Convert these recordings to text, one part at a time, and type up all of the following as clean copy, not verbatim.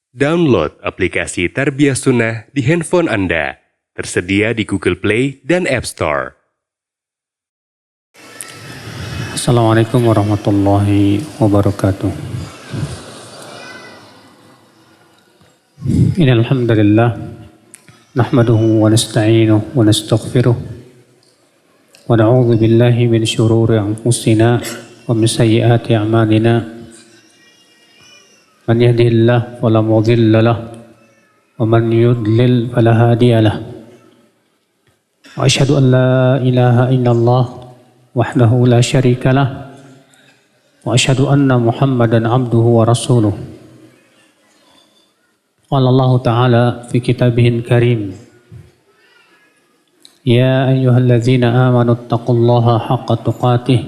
Download aplikasi Tarbiyah Sunnah di handphone Anda. Tersedia di Google Play dan App Store. Assalamualaikum warahmatullahi wabarakatuh. Innal hamdalillah nahmaduhu wa nasta'inuhu wa nastaghfiruh wa na'udzu billahi min shururi anfusina wa min sayyiati a'malina. Man yahdihillahu fala mudilla lahu wa man yudlil fala hadiya lahu. Wa asyhadu an la ilaha illallah wahdahu la syarika lah wa asyhadu anna Muhammadan abduhu wa rasuluh. Qala Allah Ta'ala fi kitabihil karim, ya ayyuhalladzina amanu taqullaha haqqa tuqatih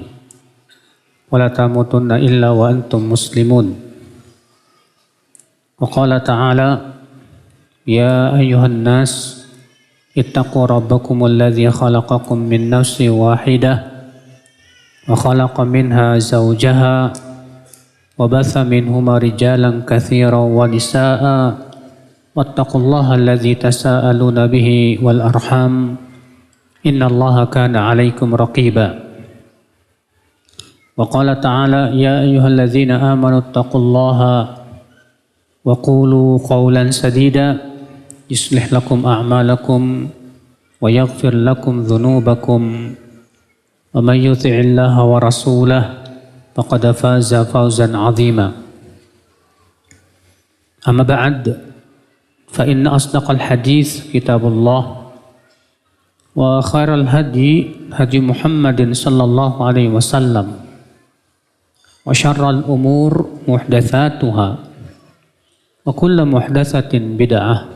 wa la tamutunna illa wa antum muslimun. Wa qala ta'ala, ya ayyuhan nas ittaqu rabbakumul ladzi khalaqakum min nafsin wahidah wa khalaqa minha zawjaha wa batha minhuma rijalan katsiran wa nisaa'a wattaqullaha alladzi tasaaluna bihi wal arham innallaha kana 'alaikum raqiba. Wa qala ta'ala, ya ayyuhalladzina amanu taqullaha wa qulu qawlan sadida yuslih lakum a'malakum wa yaghfir lakum dhunubakum wa man yuti'illaha wa rasulahu faqad faza fawzan 'azima. Amma ba'd, fa inna asdaqal hadits kitabullah wa khairal hadi hadi Muhammadin sallallahu alaihi wasallam wa syarral umur muhdatsatuha wa kullu muhdatsatin bid'ah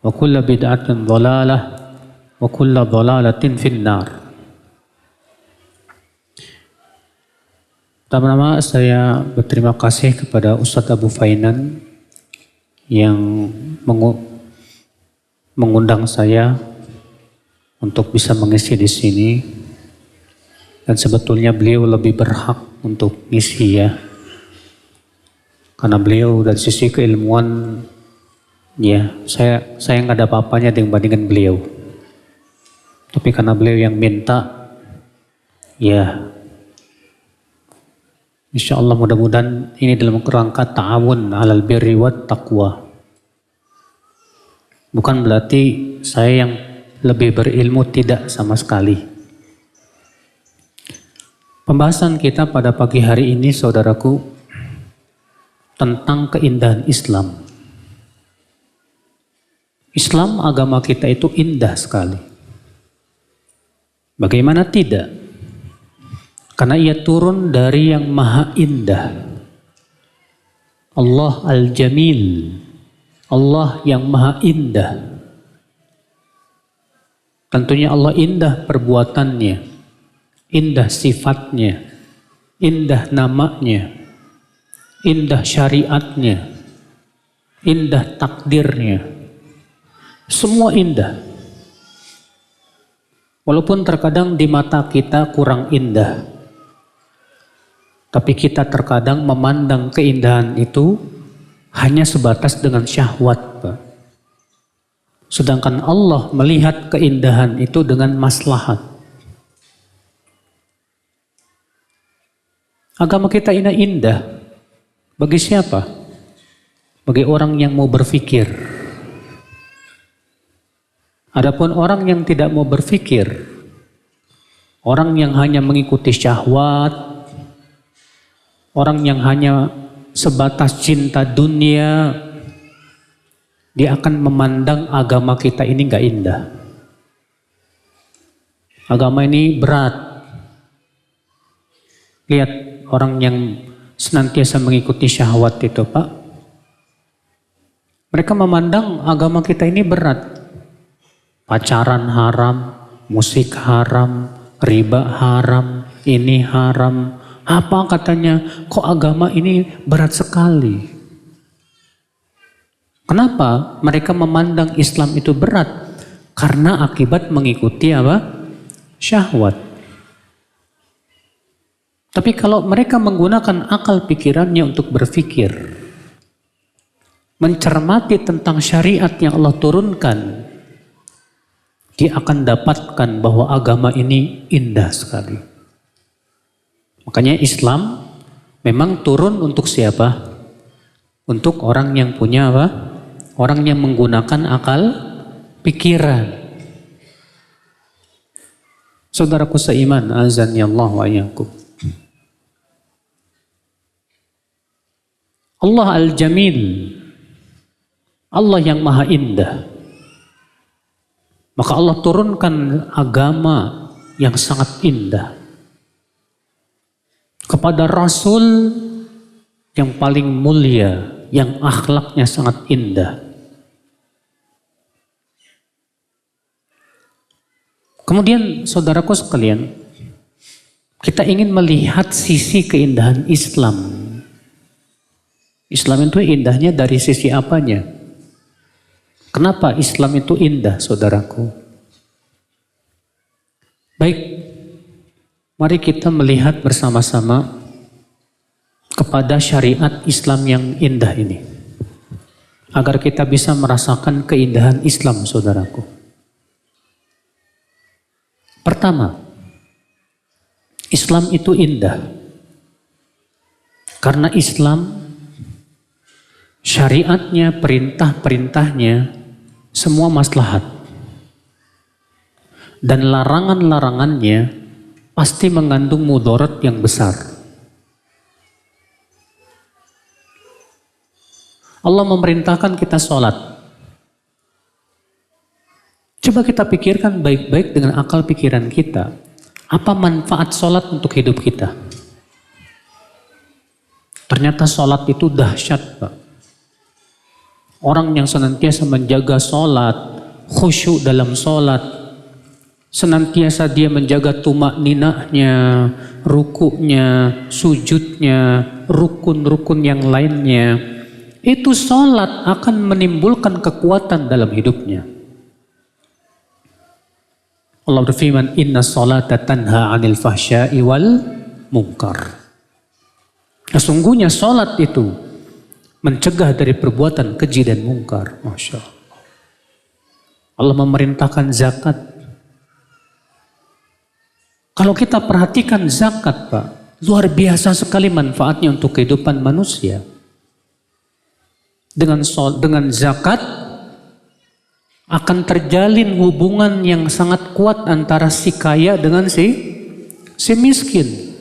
wa kullu bid'atin dhalalah wa kullu dhalalatin finnar. Pertama-tama saya berterima kasih kepada Ustadz Abu Fainan yang mengundang saya untuk bisa mengisi di sini, dan sebetulnya beliau lebih berhak untuk ngisi ya, karena beliau dari sisi keilmuan ya saya nggak ada apa-apanya dibandingkan beliau, tapi karena beliau yang minta ya, insya Allah mudah-mudahan ini dalam kerangka ta'awun alal birri wat taqwa. Bukan berarti saya yang lebih berilmu, tidak sama sekali. Pembahasan kita pada pagi hari ini, saudaraku, tentang keindahan Islam. Islam, agama kita itu indah sekali. Bagaimana tidak? Karena ia turun dari yang maha indah. Allah Al-Jamil, Allah yang maha indah. Tentunya Allah indah perbuatannya, indah sifatnya, indah namanya, indah syariatnya, indah takdirnya. Semua indah. Walaupun terkadang di mata kita kurang indah, tapi kita terkadang memandang keindahan itu hanya sebatas dengan syahwat, Pak. Sedangkan Allah melihat keindahan itu dengan maslahat. Agama kita ini indah. Bagi siapa? Bagi orang yang mau berfikir. Adapun orang yang tidak mau berfikir, orang yang hanya mengikuti syahwat, orang yang hanya sebatas cinta dunia, dia akan memandang agama kita ini gak indah. Agama ini berat. Lihat orang yang senantiasa mengikuti syahwat itu, Pak. Mereka memandang agama kita ini berat. Pacaran haram, musik haram, riba haram, ini haram. Apa katanya, kok agama ini berat sekali? Kenapa mereka memandang Islam itu berat? Karena akibat mengikuti apa? Syahwat. Tapi kalau mereka menggunakan akal pikirannya untuk berpikir, mencermati tentang syariat yang Allah turunkan, dia akan dapatkan bahwa agama ini indah sekali. Makanya Islam memang turun untuk siapa? Untuk orang yang punya apa? Orang yang menggunakan akal pikiran. Saudaraku seiman, azan ya Allah wa iyyakum. Allah Al-Jamil, Allah yang maha indah. Maka Allah turunkan agama yang sangat indah kepada Rasul yang paling mulia, yang akhlaknya sangat indah. Kemudian saudaraku sekalian, kita ingin melihat sisi keindahan Islam. Islam itu indahnya dari sisi apanya? Kenapa Islam itu indah, saudaraku? Baik, mari kita melihat bersama-sama kepada syariat Islam yang indah ini, agar kita bisa merasakan keindahan Islam, saudaraku. Pertama, Islam itu indah karena Islam syariatnya, perintah-perintahnya semua maslahat, dan larangan-larangannya pasti mengandung mudarat yang besar. Allah memerintahkan kita sholat. Coba kita pikirkan baik-baik dengan akal pikiran kita. Apa manfaat sholat untuk hidup kita? Ternyata sholat itu dahsyat, Pak. Orang yang senantiasa menjaga sholat, khusyuk dalam sholat, senantiasa dia menjaga tumak ninahnya, rukuknya, sujudnya, rukun-rukun yang lainnya, itu sholat akan menimbulkan kekuatan dalam hidupnya. Allah berfirman, inna sholata tanha anil fahsya'i wal munkar. Sesungguhnya sholat itu mencegah dari perbuatan keji dan mungkar. Masya Allah. Allah memerintahkan zakat. Kalau kita perhatikan zakat, Pak, luar biasa sekali manfaatnya untuk kehidupan manusia. Dengan zakat akan terjalin hubungan yang sangat kuat antara si kaya dengan si miskin.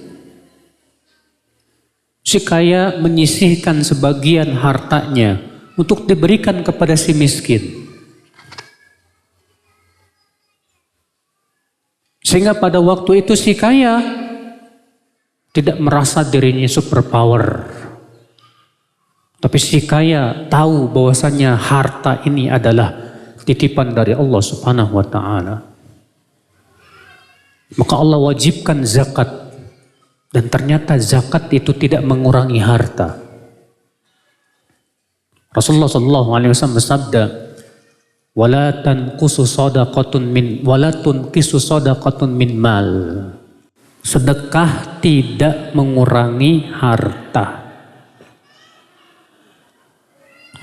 Si kaya menyisihkan sebagian hartanya untuk diberikan kepada si miskin. Sehingga pada waktu itu si kaya tidak merasa dirinya superpower. Tapi si kaya tahu bahwasanya harta ini adalah titipan dari Allah Subhanahu wa ta'ala. Maka Allah wajibkan zakat. Dan ternyata zakat itu tidak mengurangi harta. Rasulullah SAW bersabda, "Wala tanqusu shadaqatun min mal." Sedekah tidak mengurangi harta.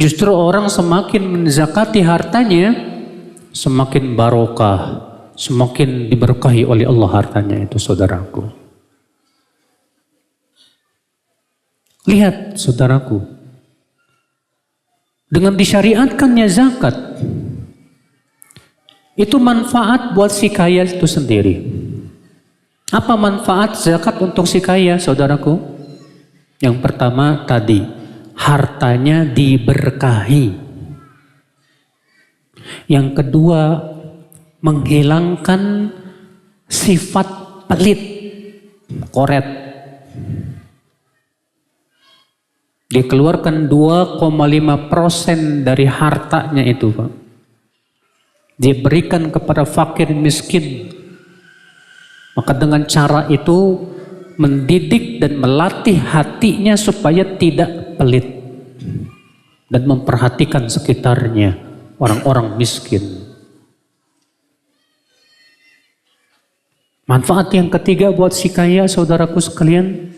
Justru orang semakin menzakati hartanya, semakin barokah, semakin diberkahi oleh Allah hartanya itu, saudaraku. Lihat, saudaraku, dengan disyariatkannya zakat, itu manfaat buat si kaya itu sendiri. Apa manfaat zakat untuk si kaya, saudaraku? Yang pertama tadi, hartanya diberkahi. Yang kedua, menghilangkan sifat pelit, koret. Dikeluarkan 2,5% dari hartanya itu, Pak. Diberikan kepada fakir miskin. Maka dengan cara itu mendidik dan melatih hatinya supaya tidak pelit dan memperhatikan sekitarnya, orang-orang miskin. Manfaat yang ketiga buat si kaya, saudaraku sekalian,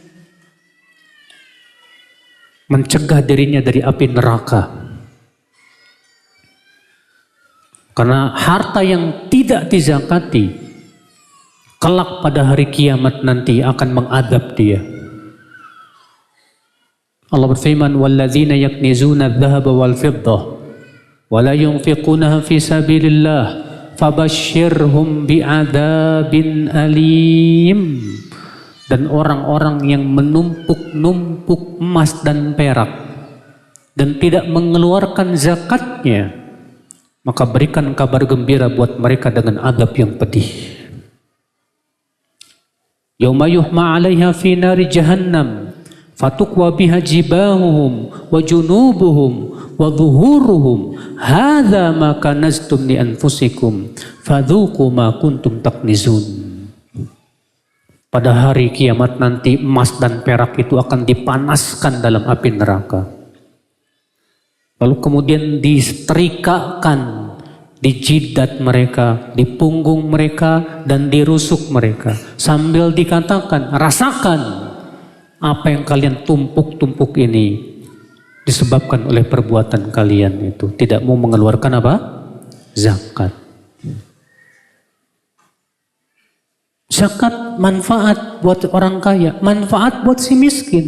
mencegah dirinya dari api neraka. Karena harta yang tidak dizakati kelak pada hari kiamat nanti akan mengadab dia. Allah berfirman, "Walladzina yaknizuna adh-dhahaba wal fiddah wa la yunfiqunaha fi sabilillah fabashshirhum bi'adzabin alim." Dan orang-orang yang menumpuk-numpuk emas dan perak dan tidak mengeluarkan zakatnya, maka berikan kabar gembira buat mereka dengan azab yang pedih. Yauma yuhma 'alaiha fi nari jahannam fatukwa biha jibahuhum wa junubuhum wa dhuhuruhum hadza ma kanaztum li anfusikum fadzuqu ma kuntum taknizun. Pada hari kiamat nanti emas dan perak itu akan dipanaskan dalam api neraka. Lalu kemudian disetrikakan di jidat mereka, di punggung mereka, dan di rusuk mereka. Sambil dikatakan, rasakan apa yang kalian tumpuk-tumpuk ini disebabkan oleh perbuatan kalian itu. Tidak mau mengeluarkan apa? Zakat. Zakat manfaat buat orang kaya, manfaat buat si miskin.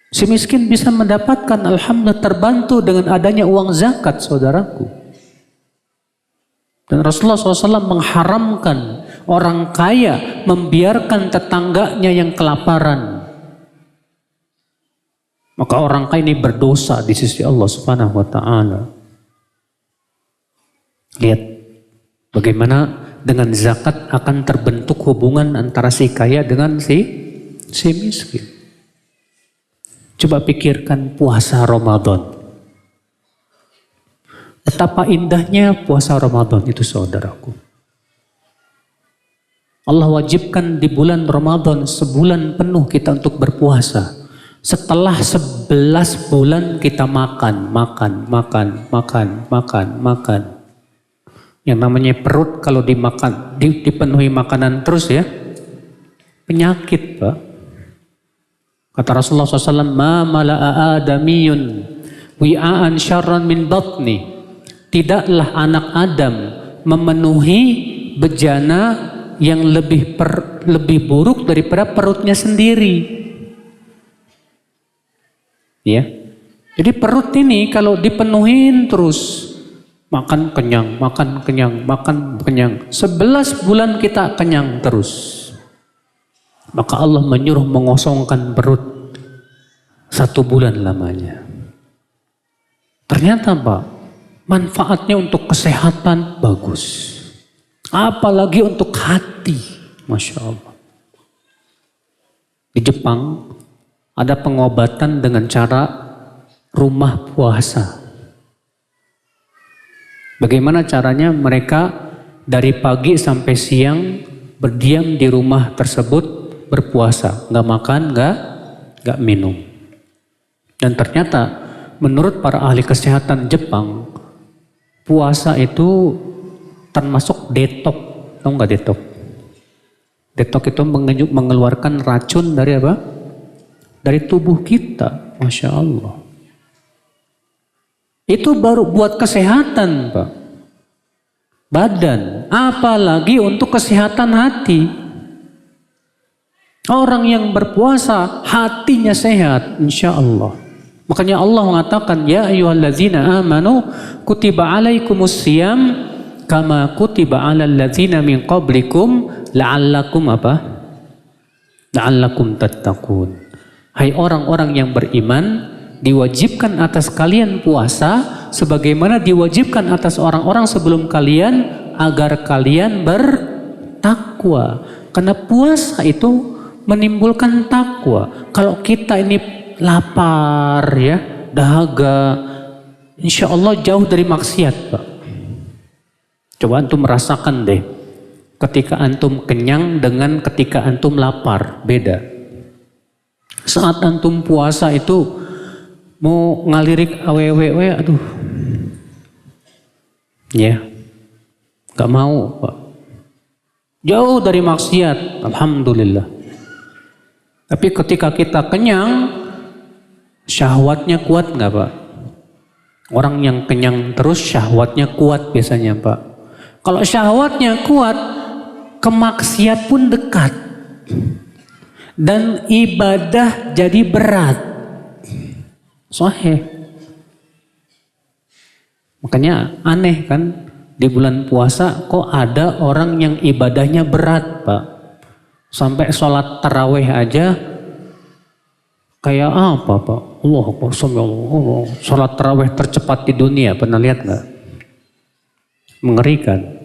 Si miskin bisa mendapatkan, alhamdulillah, terbantu dengan adanya uang zakat, saudaraku. Dan Rasulullah SAW mengharamkan orang kaya membiarkan tetangganya yang kelaparan. Maka orang kaya ini berdosa di sisi Allah Subhanahu wa Ta'ala. Lihat bagaimana dengan zakat akan terbentuk hubungan antara si kaya dengan si miskin. Coba pikirkan puasa Ramadan. Betapa indahnya puasa Ramadan itu, saudaraku. Allah wajibkan di bulan Ramadan sebulan penuh kita untuk berpuasa. Setelah 11 bulan kita makan. Yang namanya perut kalau dipenuhi makanan terus ya, penyakit, Pak. Kata Rasulullah SAW, "Ma mala'a adamiyun wi'aan syarran min batni." Tidaklah anak Adam memenuhi bejana yang lebih buruk daripada perutnya sendiri. Ya. Jadi perut ini kalau dipenuhin terus, makan kenyang. 11 bulan kita kenyang terus. Maka Allah menyuruh mengosongkan perut 1 bulan lamanya. Ternyata Pak, manfaatnya untuk kesehatan bagus. Apalagi untuk hati. Masya Allah. Di Jepang ada pengobatan dengan cara rumah puasa. Bagaimana caranya? Mereka dari pagi sampai siang berdiam di rumah tersebut berpuasa, nggak makan, nggak minum. Dan ternyata menurut para ahli kesehatan Jepang, puasa itu termasuk detok. Tahu nggak detok? Detok itu mengeluarkan racun dari apa? Dari tubuh kita. Masya Allah. Itu baru buat kesehatan, Pak. Badan, apalagi untuk kesehatan hati. Orang yang berpuasa hatinya sehat, insya Allah. Makanya Allah mengatakan, ya ayyuhallazina amanu kutiba alaikumus siyam kama kutiba alal ladzina min qablikum la'allakum apa? La'allakum tattaqun. Hai orang-orang yang beriman, diwajibkan atas kalian puasa sebagaimana diwajibkan atas orang-orang sebelum kalian agar kalian bertakwa. Karena puasa itu menimbulkan takwa. Kalau kita ini lapar ya, dahaga, insya Allah jauh dari maksiat, Pak. Coba antum merasakan deh, ketika antum kenyang dengan ketika antum lapar, beda. Saat antum puasa itu mau ngalirik awewe, aduh, ya, gak mau, Pak. Jauh dari maksiat, alhamdulillah. Tapi ketika kita kenyang, syahwatnya kuat nggak, Pak? Orang yang kenyang terus syahwatnya kuat biasanya Pak. Kalau syahwatnya kuat, kemaksiat pun dekat. Dan ibadah jadi berat. Sahih. Makanya aneh kan, di bulan puasa kok ada orang yang ibadahnya berat Pak. Sampai sholat tarawih aja kayak apa Pak? Allah Akbar, Allah. Sholat tarawih tercepat di dunia, pernah lihat nggak? Mengerikan.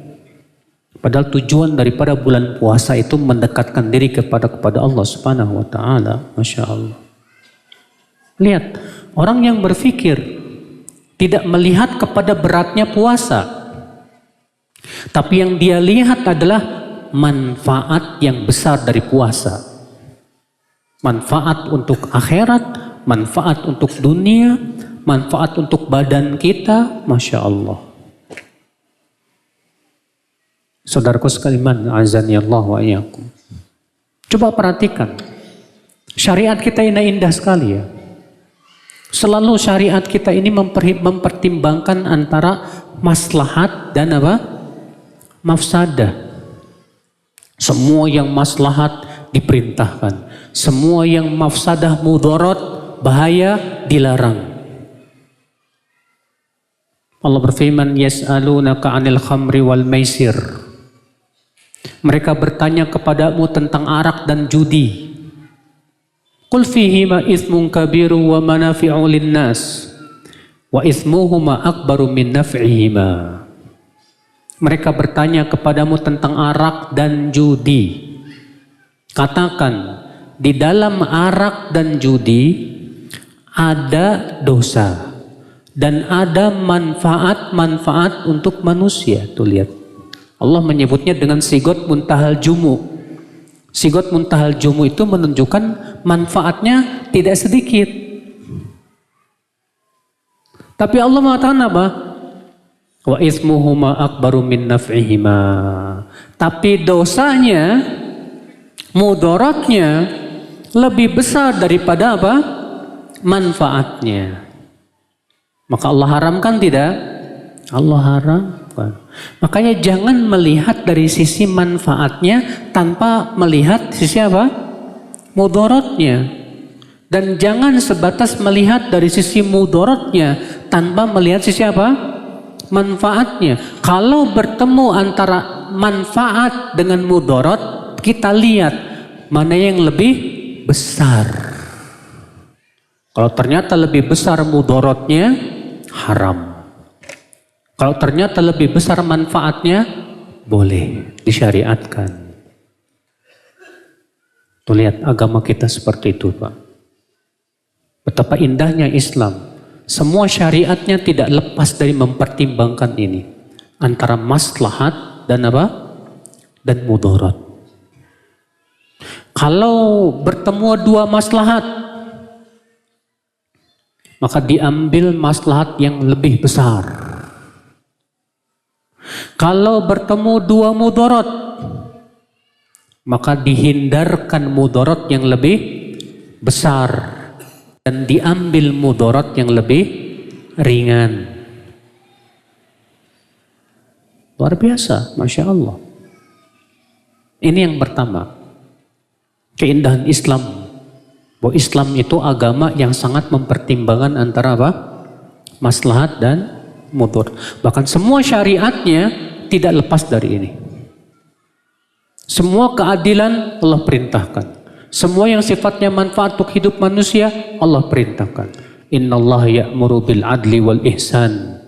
Padahal tujuan daripada bulan puasa itu mendekatkan diri kepada Allah Subhanahu wa taala. Masya Allah. Lihat, orang yang berpikir tidak melihat kepada beratnya puasa. Tapi yang dia lihat adalah manfaat yang besar dari puasa. Manfaat untuk akhirat, manfaat untuk dunia, manfaat untuk badan kita. Masya Allah. Saudaraku sekalian, azani Allah wa iyyakum. Coba perhatikan. Syariat kita ini indah sekali ya. Selalu syariat kita ini mempertimbangkan antara maslahat dan apa? Mafsadah. Semua yang maslahat diperintahkan. Semua yang mafsadah mudarat, bahaya dilarang. Allah berfirman, yas'alunaka 'anil khamri wal maisir. Mereka bertanya kepadamu tentang arak dan judi. Qul fihima itsmun kabiru wa manafi'u linnas wa itsmuhuma akbaru min naf'ihima. Mereka bertanya kepadamu tentang arak dan judi. Katakan, di dalam arak dan judi ada dosa dan ada manfaat-manfaat untuk manusia. Tuh lihat. Allah menyebutnya dengan sigot muntahal jumu. Sigot muntahal jumu itu menunjukkan manfaatnya tidak sedikit. Tapi Allah mengatakan apa? Wa ismuhuma akbaru min naf'ihima. Tapi dosanya, mudaratnya lebih besar daripada apa? Manfaatnya. Maka Allah haramkan tidak? Allah haramkan. Makanya jangan melihat dari sisi manfaatnya tanpa melihat sisi apa? Mudaratnya. Dan jangan sebatas melihat dari sisi mudaratnya tanpa melihat sisi apa? Manfaatnya. Kalau bertemu antara manfaat dengan mudarat, kita lihat mana yang lebih besar. Kalau ternyata lebih besar mudaratnya, haram. Kalau ternyata lebih besar manfaatnya, boleh disyariatkan. Tuh lihat agama kita seperti itu Pak. Betapa indahnya Islam. Semua syariatnya tidak lepas dari mempertimbangkan ini. Antara maslahat dan apa? Dan mudarat. Kalau bertemu dua maslahat, maka diambil maslahat yang lebih besar. Kalau bertemu dua mudarat, maka dihindarkan mudarat yang lebih besar dan diambil mudarat yang lebih ringan. Luar biasa, Masya Allah. Ini yang pertama, keindahan Islam. Bahwa Islam itu agama yang sangat mempertimbangkan antara apa? Maslahat dan mudarat. Bahkan semua syariatnya tidak lepas dari ini. Semua keadilan Allah perintahkan. Semua yang sifatnya manfaat untuk hidup manusia Allah perintahkan. Innallaha ya'muru bil adli wal ihsan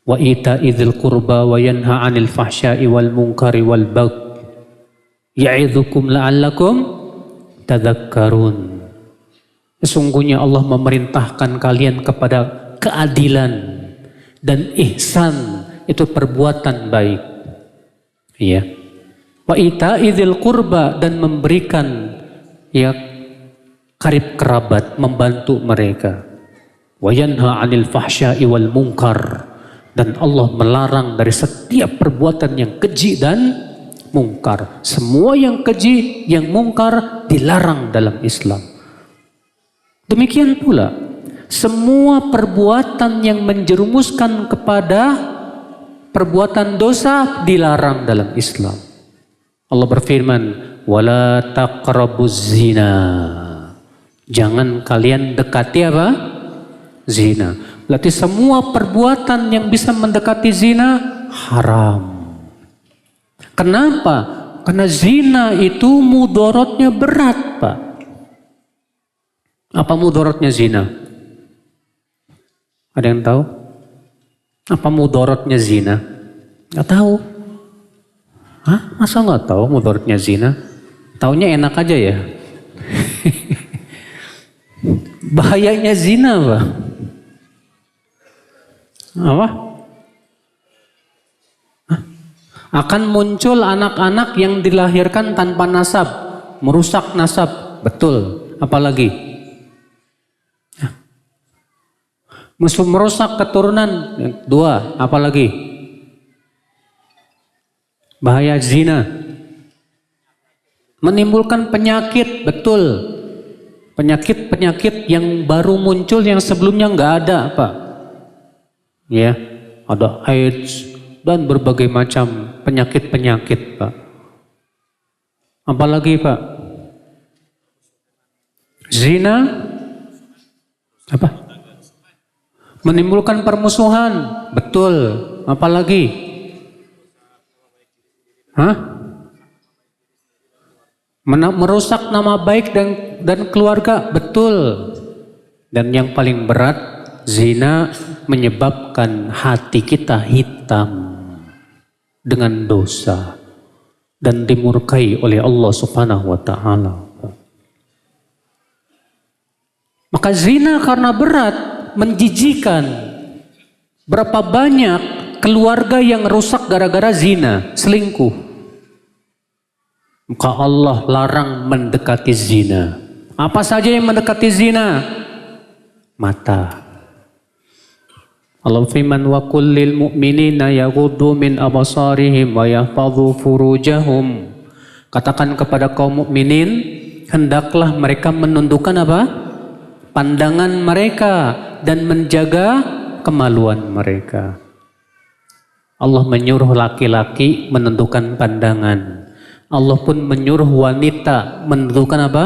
wa ita'i dzil qurba wa yanha 'anil fahsya'i wal munkari wal baghi ya'idzukum la'allakum tadhakkarun. Sesungguhnya Allah memerintahkan kalian kepada keadilan dan ihsan, itu perbuatan baik. Ya. Wa ita'idzil qurba, dan memberikan ya karib kerabat, membantu mereka. Wa yanha 'anil fahsya'i wal munkar, dan Allah melarang dari setiap perbuatan yang keji dan mungkar. Semua yang keji, yang mungkar dilarang dalam Islam. Demikian pula Semua perbuatan yang menjerumuskan kepada perbuatan dosa dilarang dalam Islam. Allah berfirman, "Wala taqrabuz zina." Jangan kalian dekati apa? Zina. Berarti semua perbuatan yang bisa mendekati zina haram. Kenapa? Karena zina itu mudorotnya berat, Pak. Apa mudorotnya zina? Ada yang tahu? Apa mudorotnya zina? Gak tahu. Hah? Masa gak tahu mudorotnya zina? Taunya enak aja ya? Bahayanya zina, Pak. Apa? Hah? Akan muncul anak-anak yang dilahirkan tanpa nasab, merusak nasab. Betul. Apalagi? Merusak keturunan. 2. Apalagi? Bahaya zina. Menimbulkan penyakit. Betul. Penyakit-penyakit yang baru muncul yang sebelumnya nggak ada, Pak. Ya, ada AIDS dan berbagai macam penyakit-penyakit, Pak. Apalagi, Pak? Zina, apa? Menimbulkan permusuhan, betul. Apalagi? Hah? Merusak nama baik dan keluarga, betul. Dan yang paling berat, zina menyebabkan hati kita hitam dengan dosa dan dimurkai oleh Allah Subhanahu wa taala. Maka zina karena berat, menjijikan. Berapa banyak keluarga yang rusak gara-gara zina, selingkuh. Maka Allah larang mendekati zina. Apa saja yang mendekati zina? Mata. Allah firman, wa kullil mu'minina yaghuddu min absarihim wa yahfadhu furujahum. Katakan kepada kaum mukminin, hendaklah mereka menundukkan apa? Pandangan mereka dan menjaga kemaluan mereka. Allah menyuruh laki-laki menundukkan pandangan. Allah pun menyuruh wanita menentukan apa?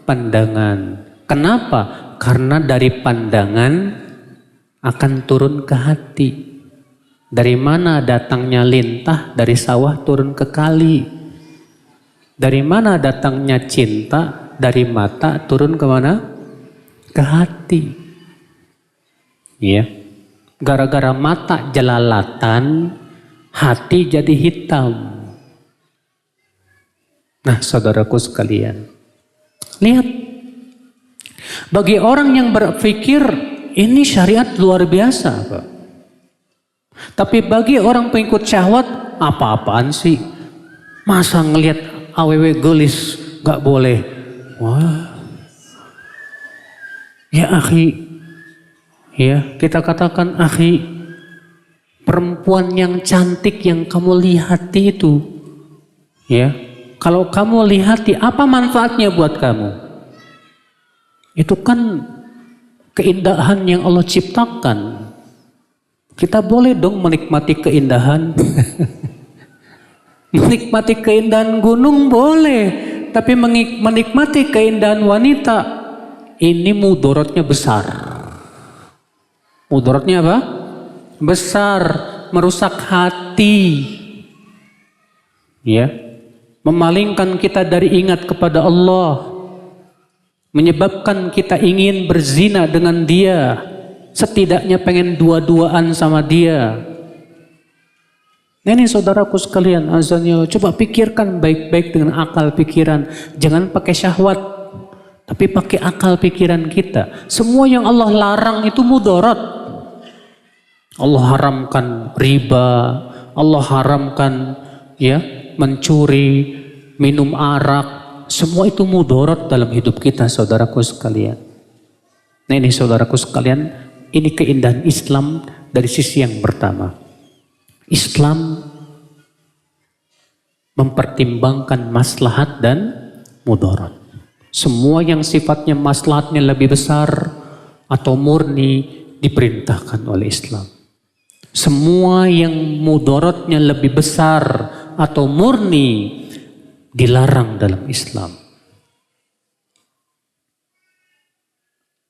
Pandangan. Kenapa? Karena dari pandangan akan turun ke hati. Dari mana datangnya lintah? Dari sawah turun ke kali. Dari mana datangnya cinta? Dari mata turun ke mana? Ke hati. Ya. Gara-gara mata jelalatan, hati jadi hitam. Nah, saudaraku sekalian, lihat, bagi orang yang berpikir ini syariat luar biasa, Pak. Tapi bagi orang pengikut syahwat, apa-apaan sih? Masa ngelihat awewe gelis gak boleh? Wah, ya akhi, ya kita katakan akhi, perempuan yang cantik yang kamu lihati itu, ya. Kalau kamu lihati, apa manfaatnya buat kamu? Itu kan keindahan yang Allah ciptakan. Kita boleh dong menikmati keindahan. Menikmati keindahan gunung boleh. Tapi menikmati keindahan wanita, ini mudorotnya besar. Mudorotnya apa? Besar. Merusak hati. Ya. Memalingkan kita dari ingat kepada Allah, menyebabkan kita ingin berzina dengan dia, setidaknya pengen dua-duaan sama dia. Ini saudaraku sekalian, azannya, coba pikirkan baik-baik dengan akal pikiran, jangan pakai syahwat, tapi pakai akal pikiran kita. Semua yang Allah larang itu mudarat. Allah haramkan riba, Allah haramkan ya mencuri, minum arak, semua itu mudarat dalam hidup kita, saudaraku sekalian. Nah ini saudaraku sekalian, ini keindahan Islam dari sisi yang pertama. Islam mempertimbangkan maslahat dan mudarat. Semua yang sifatnya maslahatnya lebih besar, atau murni diperintahkan oleh Islam. Semua yang mudaratnya lebih besar atau murni dilarang dalam Islam.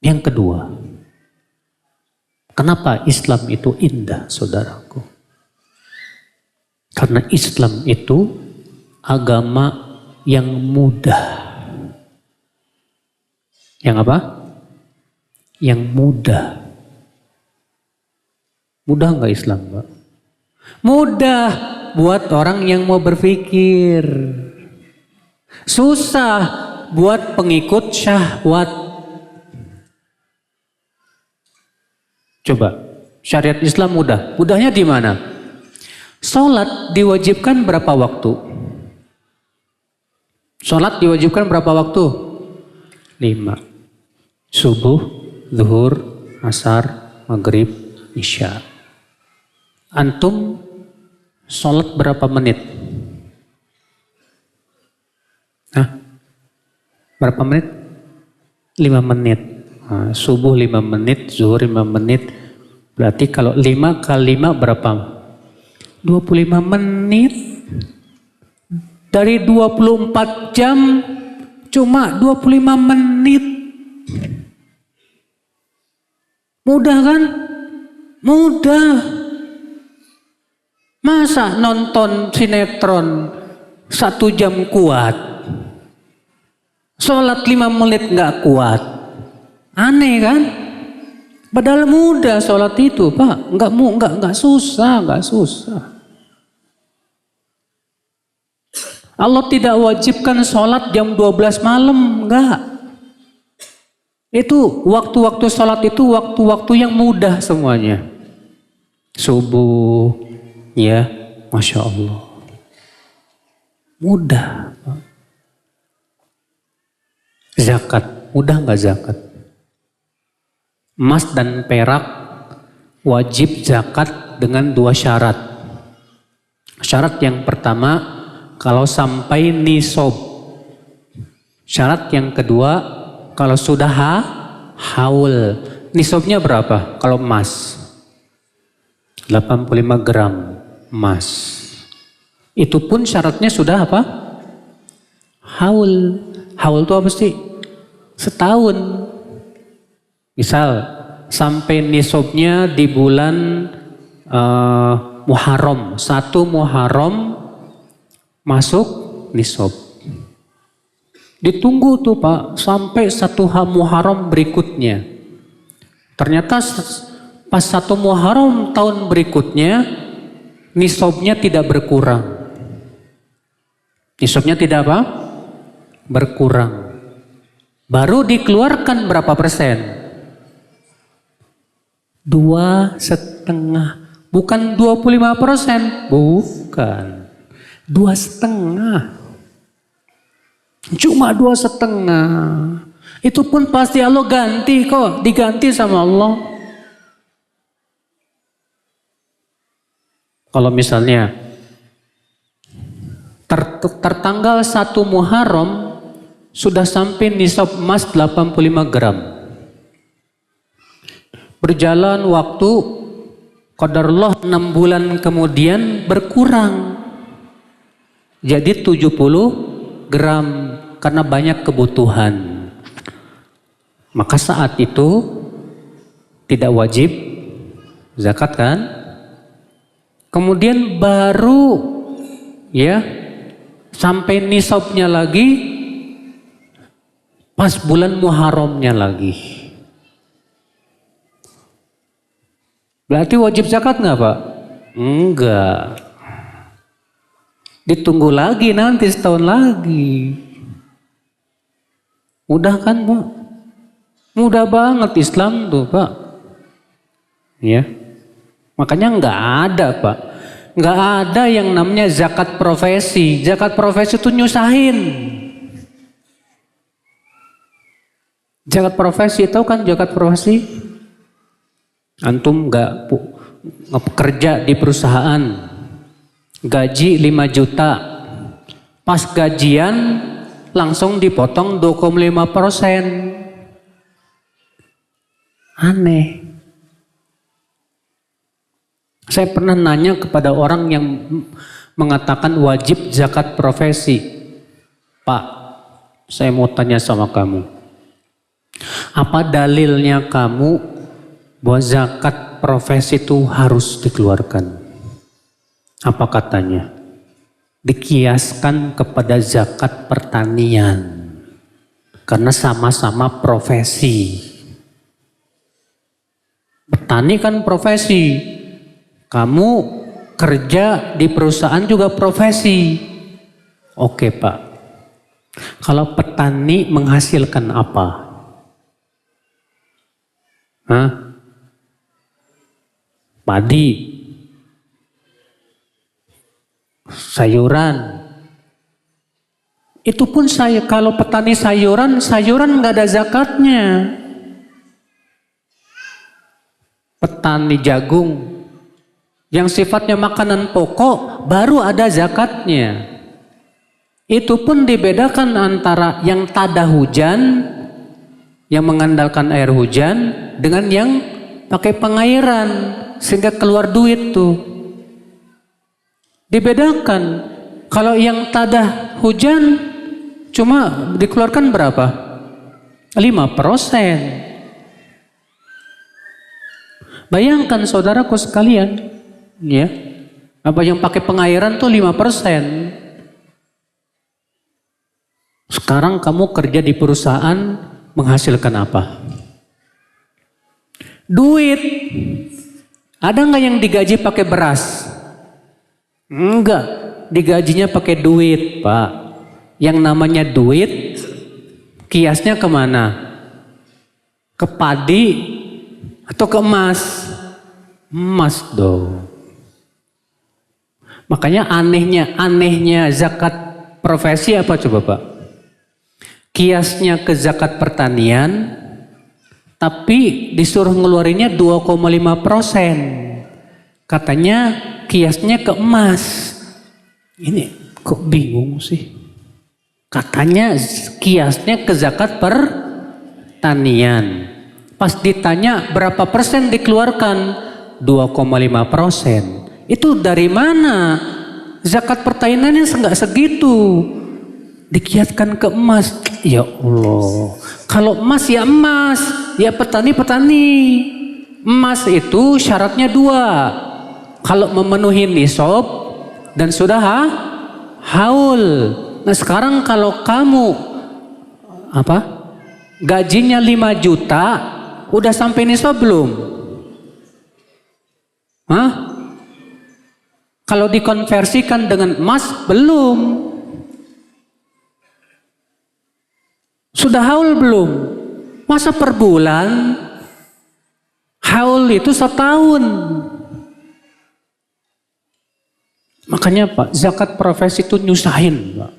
Yang kedua, kenapa Islam itu indah, saudaraku? Karena Islam itu agama yang mudah. Yang apa? Yang mudah. Mudah nggak Islam, Pak? Mudah buat orang yang mau berpikir. Susah buat pengikut syahwat. Coba, syariat Islam mudah. Mudahnya di mana? Salat diwajibkan berapa waktu? Salat diwajibkan berapa waktu? 5. Subuh, zuhur, asar, maghrib, isya. Antum sholat berapa menit? Hah? Berapa menit? 5 menit. Nah, subuh 5 menit, zuhur 5 menit. Berarti kalau 5 kali 5 berapa? 25 menit. Dari 24 jam cuma 25 menit. Mudah kan? Mudah. Masa nonton sinetron 1 jam kuat? Sholat 5 menit nggak kuat? Aneh kan? Padahal mudah sholat itu, Pak. Nggak susah, nggak susah. Allah tidak wajibkan sholat jam 12 malam, enggak. Itu waktu-waktu sholat itu waktu-waktu yang mudah semuanya. Subuh, ya, Masya Allah. Mudah. Zakat, mudah nggak zakat? Emas dan perak wajib zakat dengan 2 syarat. Syarat yang pertama, kalau sampai nisab. Syarat yang kedua, kalau sudah haul. Nisabnya berapa? Kalau emas 85 gram emas. Itu pun syaratnya sudah apa? Haul. Haul itu apa sih? Setahun. Misal sampai nisabnya di bulan Muharram. 1 Muharram masuk nisab. Ditunggu tuh Pak sampai 1 Muharram berikutnya. Ternyata pas 1 Muharram tahun berikutnya nisabnya tidak berkurang. Nisabnya tidak apa? Berkurang. Baru dikeluarkan berapa persen? 2,5. Bukan 25%. Bukan. 2,5. Cuma 2,5. Itu pun pasti Allah ganti kok. Diganti sama Allah. Kalau misalnya tertanggal 1 Muharram sudah sampai nisab emas 85 gram. Berjalan waktu, qadarullah 6 bulan kemudian berkurang. Jadi 70 gram karena banyak kebutuhan. Maka saat itu tidak wajib zakat kan? Kemudian baru ya sampai nisabnya lagi pas bulan Muharramnya lagi. Berarti wajib zakat nggak Pak? Enggak. Ditunggu lagi nanti setahun lagi. Mudah kan Pak? Mudah banget Islam tuh Pak. Ya. Makanya nggak ada Pak. Nggak ada yang namanya zakat profesi. Zakat profesi itu nyusahin. Zakat profesi, tahu kan zakat profesi? Antum nggak kerja di perusahaan, gaji 5 juta, pas gajian langsung dipotong 2,5%. Aneh. Saya pernah nanya kepada orang yang mengatakan wajib zakat profesi. Pak, saya mau tanya sama kamu. Apa dalilnya kamu bahwa zakat profesi itu harus dikeluarkan? Apa katanya? Dikiaskan kepada zakat pertanian. Karena sama-sama profesi. Petani kan profesi. Kamu kerja di perusahaan juga profesi. Oke Pak. Kalau petani menghasilkan apa? Hah? Padi. Sayuran. Itu pun kalau petani sayuran nggak ada zakatnya. Petani jagung yang sifatnya makanan pokok baru ada zakatnya. Itu pun dibedakan antara yang tada hujan, yang mengandalkan air hujan, dengan yang pakai pengairan sehingga keluar duit tuh. Dibedakan. Kalau yang tada hujan cuma dikeluarkan berapa? 5%. Bayangkan saudaraku sekalian. Ya, apa yang pakai pengairan tuh 5%. Sekarang kamu kerja di perusahaan menghasilkan apa? Duit. Ada nggak yang digaji pakai beras? Enggak, digajinya pakai duit, Pak. Yang namanya duit, kiasnya kemana? Ke padi atau ke emas? Emas dong. Makanya anehnya zakat profesi apa coba Pak? Kiasnya ke zakat pertanian, tapi disuruh ngeluarinnya 2,5%. Katanya kiasnya ke emas. Ini kok bingung sih? Katanya kiasnya ke zakat pertanian. Pas ditanya berapa persen dikeluarkan? 2,5%. Itu dari mana? Zakat pertaniannya enggak segitu. Dikiaskan ke emas. Ya Allah. Kalau emas ya emas. Ya petani-petani. Emas itu syaratnya 2. Kalau memenuhi nisab dan sudah haul. Nah sekarang kalau kamu gajinya 5 juta, udah sampai nisab belum? Hah? Kalau dikonversikan dengan emas, belum. Sudah haul belum? Masa per bulan? Haul itu setahun. Makanya Pak, zakat profesi itu nyusahin Pak.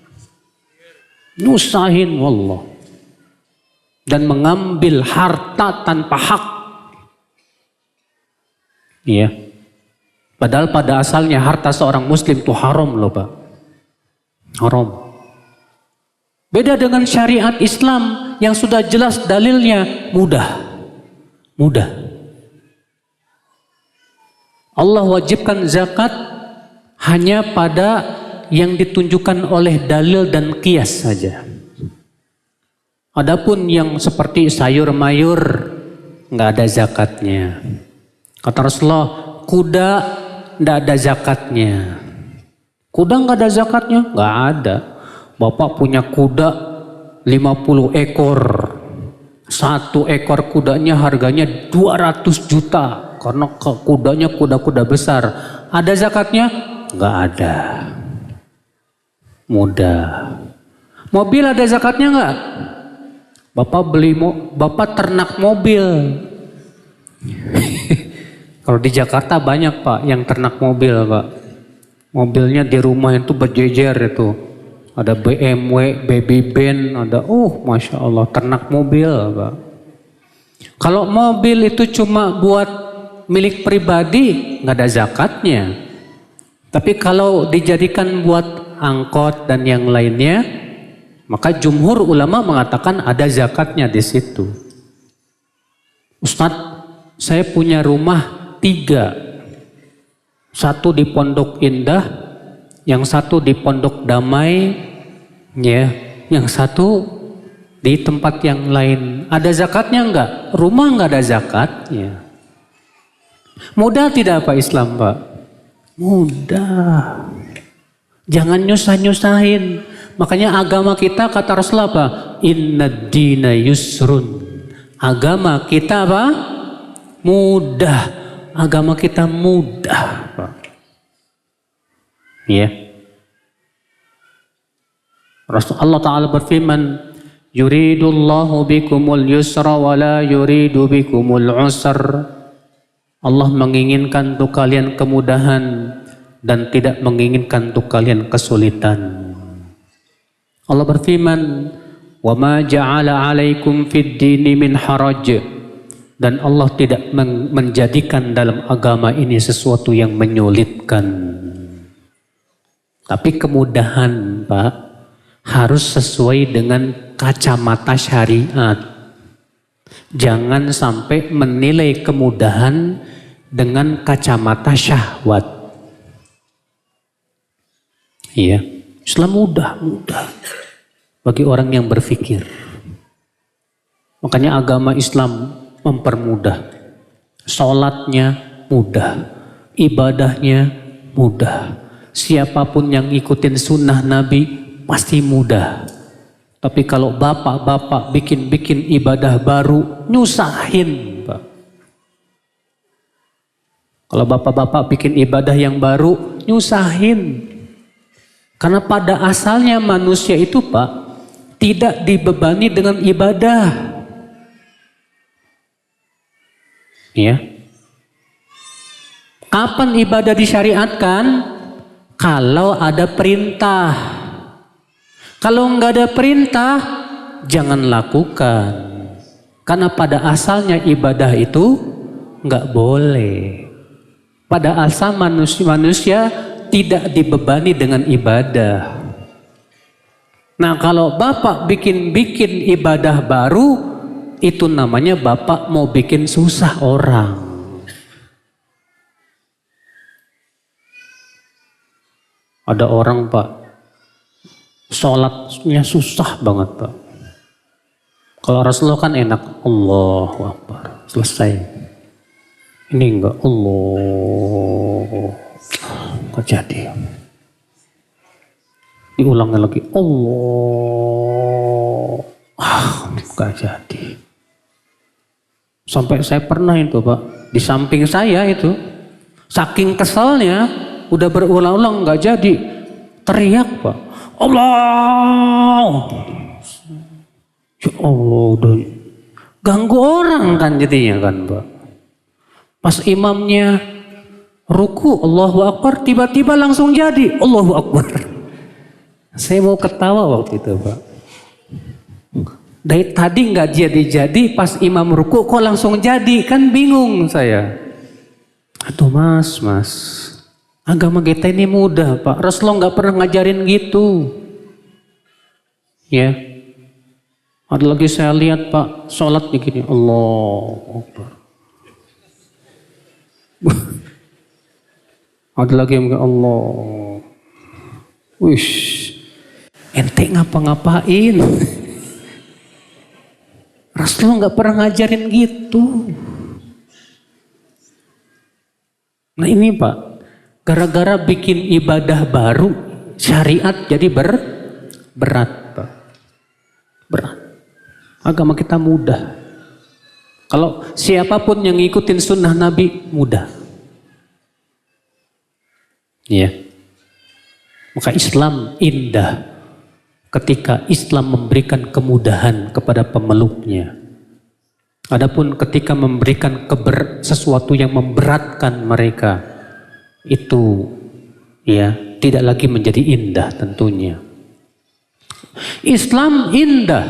Nyusahin wallah. Dan mengambil harta tanpa hak. Iya. Padahal pada asalnya harta seorang muslim itu haram loh Pak. Haram. Beda dengan syariat Islam yang sudah jelas dalilnya mudah. Mudah. Allah wajibkan zakat hanya pada yang ditunjukkan oleh dalil dan qiyas saja. Adapun yang seperti sayur mayur nggak ada zakatnya. Kata Rasulullah, kuda nggak ada zakatnya. Kuda nggak ada zakatnya? Nggak ada. Bapak punya kuda 50 ekor. 1 ekor kudanya harganya 200 juta. Karena kudanya kuda-kuda besar. Ada zakatnya? Nggak ada. Mudah. Mobil ada zakatnya nggak? Bapak ternak mobil. Kalau di Jakarta banyak Pak yang ternak mobil Pak. Mobilnya di rumah itu berjejer itu. Ada BMW, baby Ben, ada Masya Allah ternak mobil Pak. Kalau mobil itu cuma buat milik pribadi nggak ada zakatnya. Tapi kalau dijadikan buat angkot dan yang lainnya, maka jumhur ulama mengatakan ada zakatnya di situ. Ustadz, Saya punya rumah 3. Satu di Pondok Indah, yang satu di Pondok Damai, ya, yang satu di tempat yang lain. Ada zakatnya enggak? Rumah enggak ada zakatnya. Mudah tidak Pak Islam, Pak? Mudah. Jangan nyusah-nyusahin. Makanya agama kita kata Rasulullah apa? Inna dina yusrun. Agama kita apa? Mudah. Agama kita mudah, Pak. Ya. Rasulullah Ta'ala berfirman, yuridullahu bikumul yusra wa la yuridu bikumul usr. Allah menginginkan untuk kalian kemudahan dan tidak menginginkan untuk kalian kesulitan. Allah berfirman, wa ma ja'ala 'alaikum fid dini min haraj. Dan Allah tidak menjadikan dalam agama ini sesuatu yang menyulitkan. Tapi kemudahan, Pak, harus sesuai dengan kacamata syariat. Jangan sampai menilai kemudahan dengan kacamata syahwat. Iya, Islam mudah bagi orang yang berpikir. Makanya agama Islam mempermudah. Sholatnya mudah, ibadahnya mudah. Siapapun yang ikutin sunnah Nabi pasti mudah. Tapi kalau bapak-bapak bikin ibadah baru, nyusahin, Pak. Kalau bapak-bapak bikin ibadah yang baru, nyusahin. Karena pada asalnya manusia itu, Pak, tidak dibebani dengan ibadah. Ya. Kapan ibadah disyariatkan? Kalau ada perintah. Kalau nggak ada perintah, jangan lakukan. Karena pada asalnya ibadah itu nggak boleh. Pada asal manusia tidak dibebani dengan ibadah. Nah, kalau bapak bikin ibadah baru, itu namanya bapak mau bikin susah orang. Ada orang, Pak, sholatnya susah banget, Pak. Kalau Rasulullah kan enak, Allahu Akbar, selesai. Ini enggak, Allah, nggak jadi. Diulangnya lagi, Allah, nggak jadi. Sampai saya pernah itu, Pak, di samping saya itu, saking keselnya, udah berulang-ulang nggak jadi, teriak, Pak, Allah, ya Allah, udah ganggu orang kan jadinya kan, Pak. Pas imamnya ruku, Allahu Akbar, tiba-tiba langsung jadi, Allahu Akbar. Saya mau ketawa waktu itu, Pak. Dari tadi nggak jadi-jadi, pas imam ruku kok langsung jadi, kan bingung saya. Aduh mas, agama kita ini mudah, Pak. Rasulullah nggak pernah ngajarin gitu. Ya, ada lagi saya lihat, Pak, sholat begini, Allahu Akbar. Ada lagi yang Allah, wish, ente ngapa-ngapain? Rasulullah nggak pernah ngajarin gitu. Nah ini, Pak, gara-gara bikin ibadah baru, syariat jadi berat, Pak. Berat. Agama kita mudah. Kalau siapapun yang ngikutin sunnah Nabi, mudah. Ya. Maka Islam indah ketika Islam memberikan kemudahan kepada pemeluknya. Adapun ketika memberikan sesuatu yang memberatkan mereka, itu ya tidak lagi menjadi indah tentunya. Islam indah,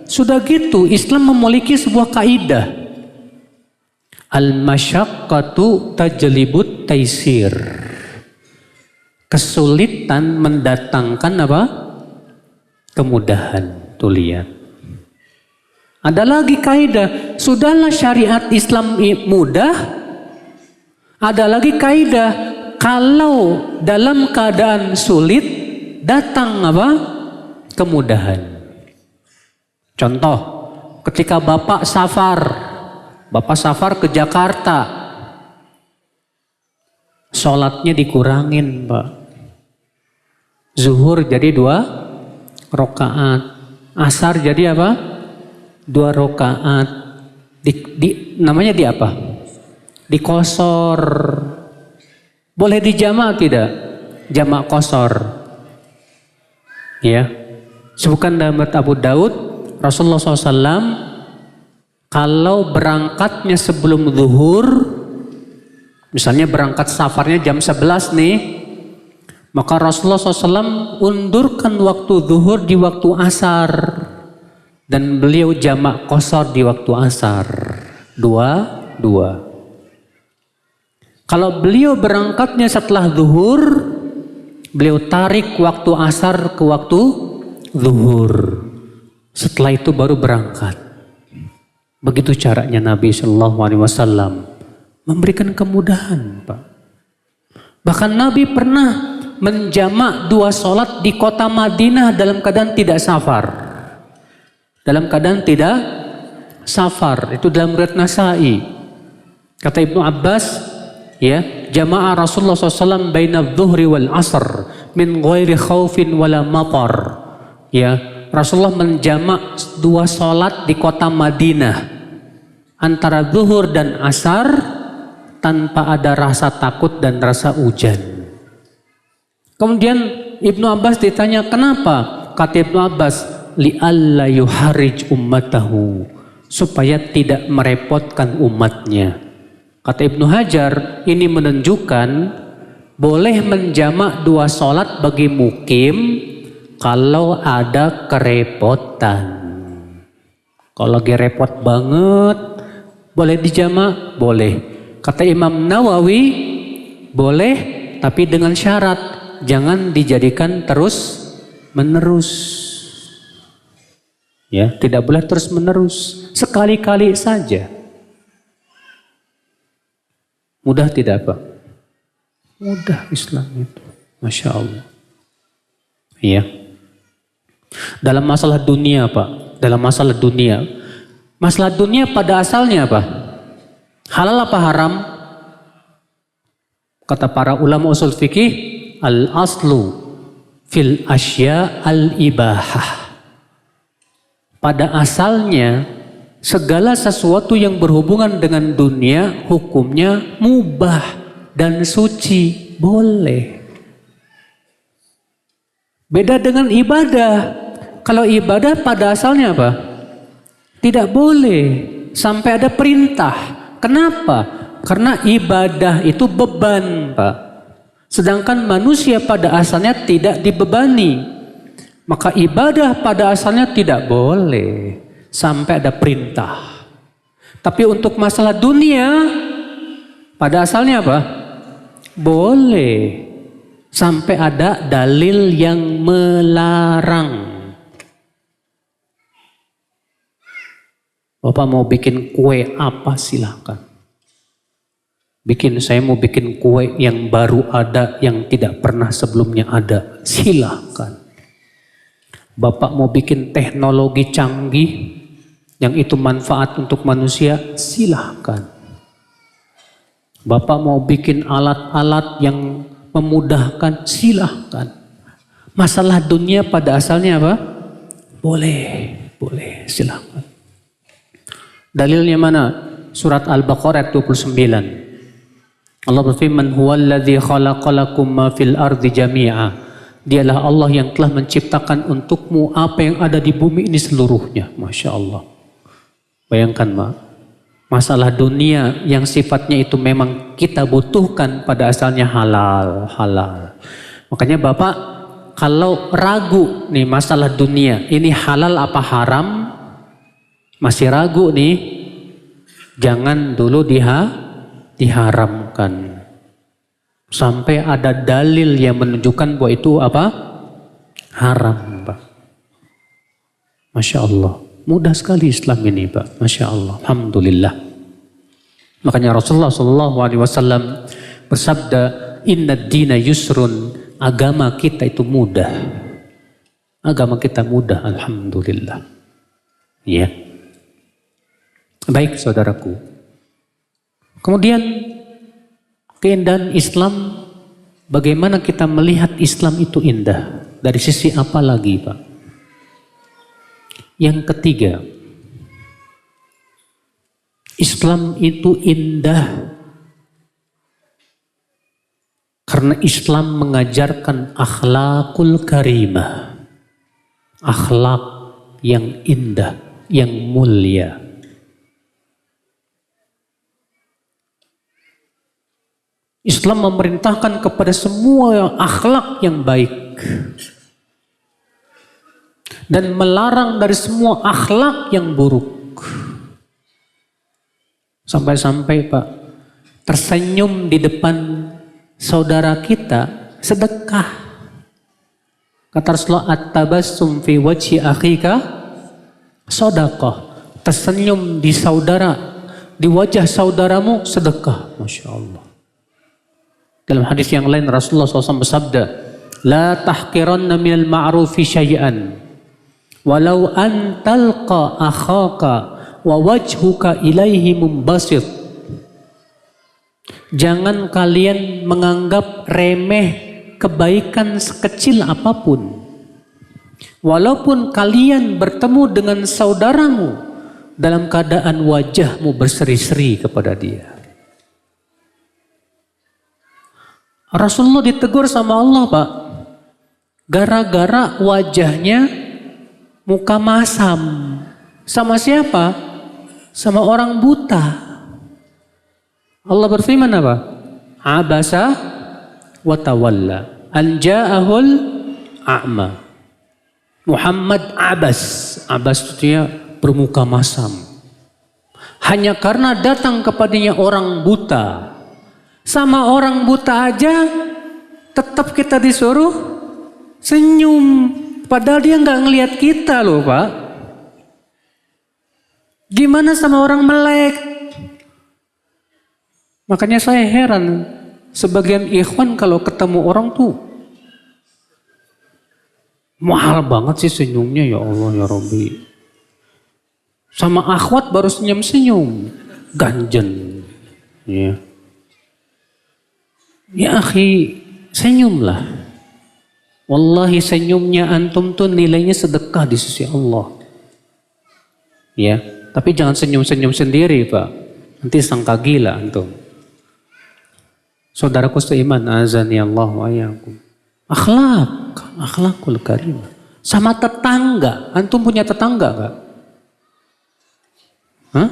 sudah gitu Islam memiliki sebuah kaidah. Al-masyaqqatu tajlibut taisir. Kesulitan mendatangkan apa? Kemudahan. Tuh lihat. Ada lagi kaidah, sudahlah syariat Islam mudah. Ada lagi kaidah, kalau dalam keadaan sulit datang apa? Kemudahan. Contoh, ketika Bapak safar ke Jakarta, sholatnya dikurangin, Pak. Zuhur jadi 2 rakaat, asar jadi apa? 2 rakaat. Namanya di apa? Dikosor. Boleh dijamak tidak? Jamak kosor. Ya. Sebutkan dalam Abu Daud, Rasulullah SAW kalau berangkatnya sebelum zuhur, misalnya berangkat safarnya jam 11 nih, maka Rasulullah SAW undurkan waktu zuhur di waktu asar. Dan beliau jamak qasar di waktu asar. 2. Kalau beliau berangkatnya setelah zuhur, beliau tarik waktu asar ke waktu zuhur. Setelah itu baru berangkat. Begitu caranya Nabi Shallallahu Alaihi Wasallam memberikan kemudahan, Pak. Bahkan Nabi pernah menjamak 2 sholat di kota Madinah dalam keadaan tidak safar. Dalam keadaan tidak safar, itu dalam riwayat Nasai. Kata Ibnu Abbas, ya, jamaah Rasulullah SAW baina dhuhri wal asr min ghairi khaufin wala matar. Ya, Rasulullah menjamak 2 sholat di kota Madinah antara zuhur dan asar tanpa ada rasa takut dan rasa hujan. Kemudian Ibnu Abbas ditanya kenapa? Kata Ibnu Abbas, li'alla yuharij ummatahu, supaya tidak merepotkan umatnya. Kata Ibnu Hajar, ini menunjukkan boleh menjamak 2 sholat bagi mukim kalau ada kerepotan. Kalau lagi repot banget, boleh dijamak? Boleh. Kata Imam Nawawi, boleh, tapi dengan syarat jangan dijadikan terus menerus. Ya, tidak boleh terus menerus, sekali-kali saja. Mudah tidak, Pak? Mudah Islam itu, Masya Allah. Iya. Dalam masalah dunia, Pak, dalam masalah dunia pada asalnya apa? Halal apa haram? Kata para ulama usul fikih, al aslu fil asya al ibahah. Pada asalnya segala sesuatu yang berhubungan dengan dunia hukumnya mubah dan suci, boleh. Beda dengan ibadah. Kalau ibadah pada asalnya apa? Tidak boleh sampai ada perintah. Kenapa? Karena ibadah itu beban, Pak. Sedangkan manusia pada asalnya tidak dibebani. Maka ibadah pada asalnya tidak boleh sampai ada perintah. Tapi untuk masalah dunia pada asalnya apa? Boleh sampai ada dalil yang melarang. Bapak mau bikin kue apa silahkan. Saya mau bikin kue yang baru ada, yang tidak pernah sebelumnya ada, silahkan. Bapak mau bikin teknologi canggih yang itu manfaat untuk manusia, silahkan. Bapak mau bikin alat-alat yang memudahkan, silahkan. Masalah dunia pada asalnya apa? Boleh, silahkan. Dalilnya mana? Surat Al-Baqarah 29. Allah berfirman, huwallazi khalaqalakum ma fil ardi jami'a. Dialah Allah yang telah menciptakan untukmu apa yang ada di bumi ini seluruhnya. Masya Allah. Bayangkan, Mak. Masalah dunia yang sifatnya itu memang kita butuhkan pada asalnya halal. Makanya Bapak kalau ragu nih masalah dunia, ini halal apa haram, masih ragu nih, jangan dulu diharamkan. Sampai ada dalil yang menunjukkan bahwa itu apa? Haram, Pak. Masya Allah. Mudah sekali Islam ini Pak. Masya Allah. Alhamdulillah. Makanya Rasulullah SAW bersabda, Inna dina yusrun. Agama kita itu mudah. Agama kita mudah. Alhamdulillah. Ya. Baik saudaraku. Kemudian keindahan Islam, bagaimana kita melihat Islam itu indah? Dari sisi apa lagi Pak? Yang ketiga, Islam itu indah karena Islam mengajarkan akhlakul karimah. Akhlak yang indah, yang mulia. Islam memerintahkan kepada semua akhlak yang baik. Dan melarang dari semua akhlak yang buruk. Sampai-sampai Pak, tersenyum di depan saudara kita sedekah. Kata Rasulullah, at-tabassum fi wajhi akhika sedekah. Tersenyum di wajah saudaramu sedekah. Masya Allah. Dalam hadis yang lain Rasulullah SAW bersabda, la tahqiranna minal ma'rufi syai'an walau an talqa akhaka wa wajhuka ilaihi mumbasit. Jangan kalian menganggap remeh kebaikan sekecil apapun. Walaupun kalian bertemu dengan saudaramu dalam keadaan wajahmu berseri-seri kepada dia. Rasulullah ditegur sama Allah Pak. Gara-gara wajahnya muka masam. Sama siapa? Sama orang buta. Allah berfirman apa? Abasa wa tawalla an ja'ahul a'ma. Muhammad abas. Abas itu dia bermuka masam. Hanya karena datang kepadanya orang buta. Sama orang buta aja tetap kita disuruh senyum. Padahal dia nggak ngelihat kita loh Pak. Gimana sama orang melek? Makanya saya heran. Sebagian ikhwan kalau ketemu orang tuh mahal banget sih senyumnya, ya Allah ya Rabbi. Sama akhwat baru senyum-senyum. Ganjen. Ya. Ya akhi, senyumlah. Wallahi senyumnya antum tuh nilainya sedekah di sisi Allah. Ya, tapi jangan senyum-senyum sendiri Pak. Nanti sangka gila antum. Saudaraku seiman, azani Allah wa iyyakum. Akhlakul karimah. Sama tetangga, antum punya tetangga gak? Hah?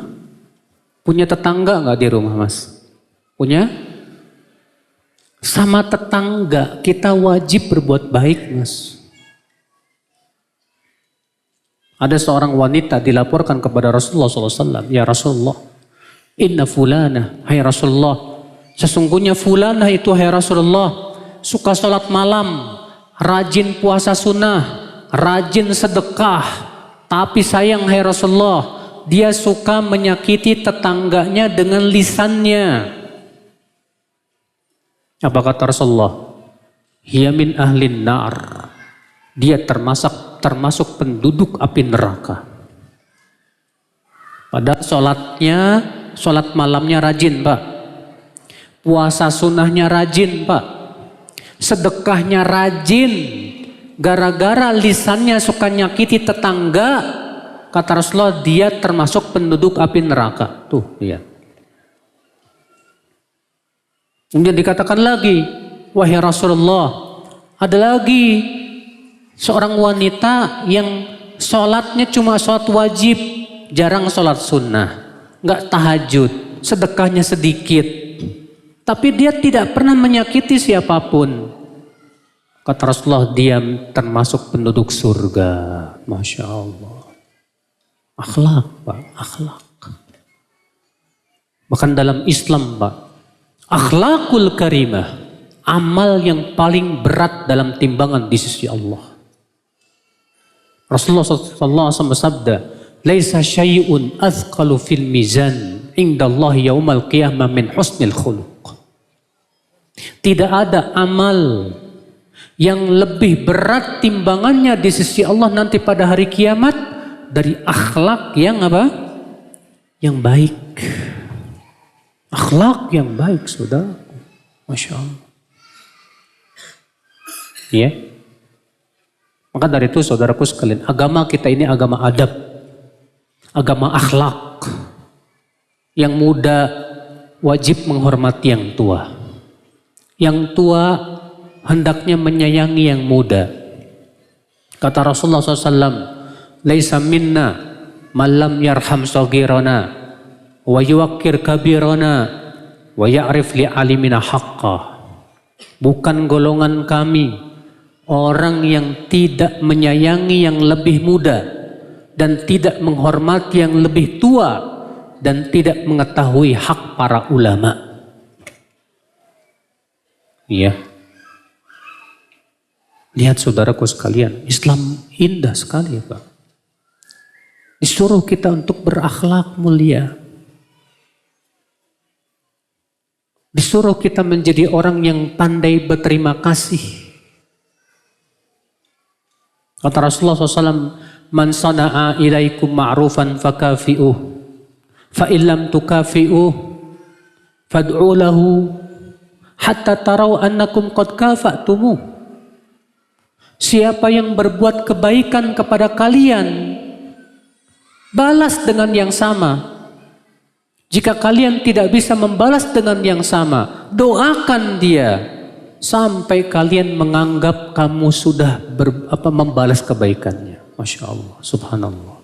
Punya tetangga gak di rumah Mas? Punya? Sama tetangga kita wajib berbuat baik Mas. Ada seorang wanita dilaporkan kepada Rasulullah SAW. Ya Rasulullah, inna fulana, hai Rasulullah, sesungguhnya fulana itu hai Rasulullah, suka sholat malam, rajin puasa sunnah, rajin sedekah. Tapi sayang hai Rasulullah, dia suka menyakiti tetangganya dengan lisannya. Apa kata Rasulullah? Hiya min ahlin nar. Dia termasuk penduduk api neraka. Padahal sholat malamnya rajin Pak. Puasa sunnahnya rajin Pak. Sedekahnya rajin. Gara-gara lisannya suka nyakiti tetangga, kata Rasulullah dia termasuk penduduk api neraka. Tuh lihat. Kemudian dikatakan lagi, wahai Rasulullah, ada lagi seorang wanita yang sholatnya cuma sholat wajib, jarang sholat sunnah, nggak tahajud, sedekahnya sedikit, tapi dia tidak pernah menyakiti siapapun. Kata Rasulullah, dia termasuk penduduk surga. Masya Allah. Akhlak Pak, akhlak. Bahkan dalam Islam Pak, akhlakul karimah, amal yang paling berat dalam timbangan di sisi Allah. Rasulullah SAW bersabda, laisa syai'un athqalu fil mizan indallahi yaumal qiyamah min husnil khuluq. Tidak ada amal yang lebih berat timbangannya di sisi Allah nanti pada hari kiamat dari akhlak yang apa? Yang baik. Akhlak yang baik, saudara. Masya Allah. Ya. Maka dari itu saudaraku sekalian, agama kita ini agama adab. Agama akhlak. Yang muda wajib menghormati yang tua. Yang tua hendaknya menyayangi yang muda. Kata Rasulullah SAW, "Laisa minna man lam yarham saghirana wa yuwaqqir kabirana wa ya'rif li alimina haqqa." Bukan golongan kami orang yang tidak menyayangi yang lebih muda dan tidak menghormati yang lebih tua dan tidak mengetahui hak para ulama. Iya. Lihat saudaraku sekalian, Islam indah sekali, Pak. Disuruh kita untuk berakhlak mulia. Disuruh kita menjadi orang yang pandai berterima kasih. Kata Rasulullah SAW, "Man sana'a ilaikum ma'rufan fakafi'uh, fa illam tukafi'uh, fad'u lahu, hatta tarau annakum qad kafa'tumuh." Siapa yang berbuat kebaikan kepada kalian, balas dengan yang sama. Jika kalian tidak bisa membalas dengan yang sama, doakan dia sampai kalian menganggap kamu sudah membalas kebaikannya. Masya Allah, subhanallah.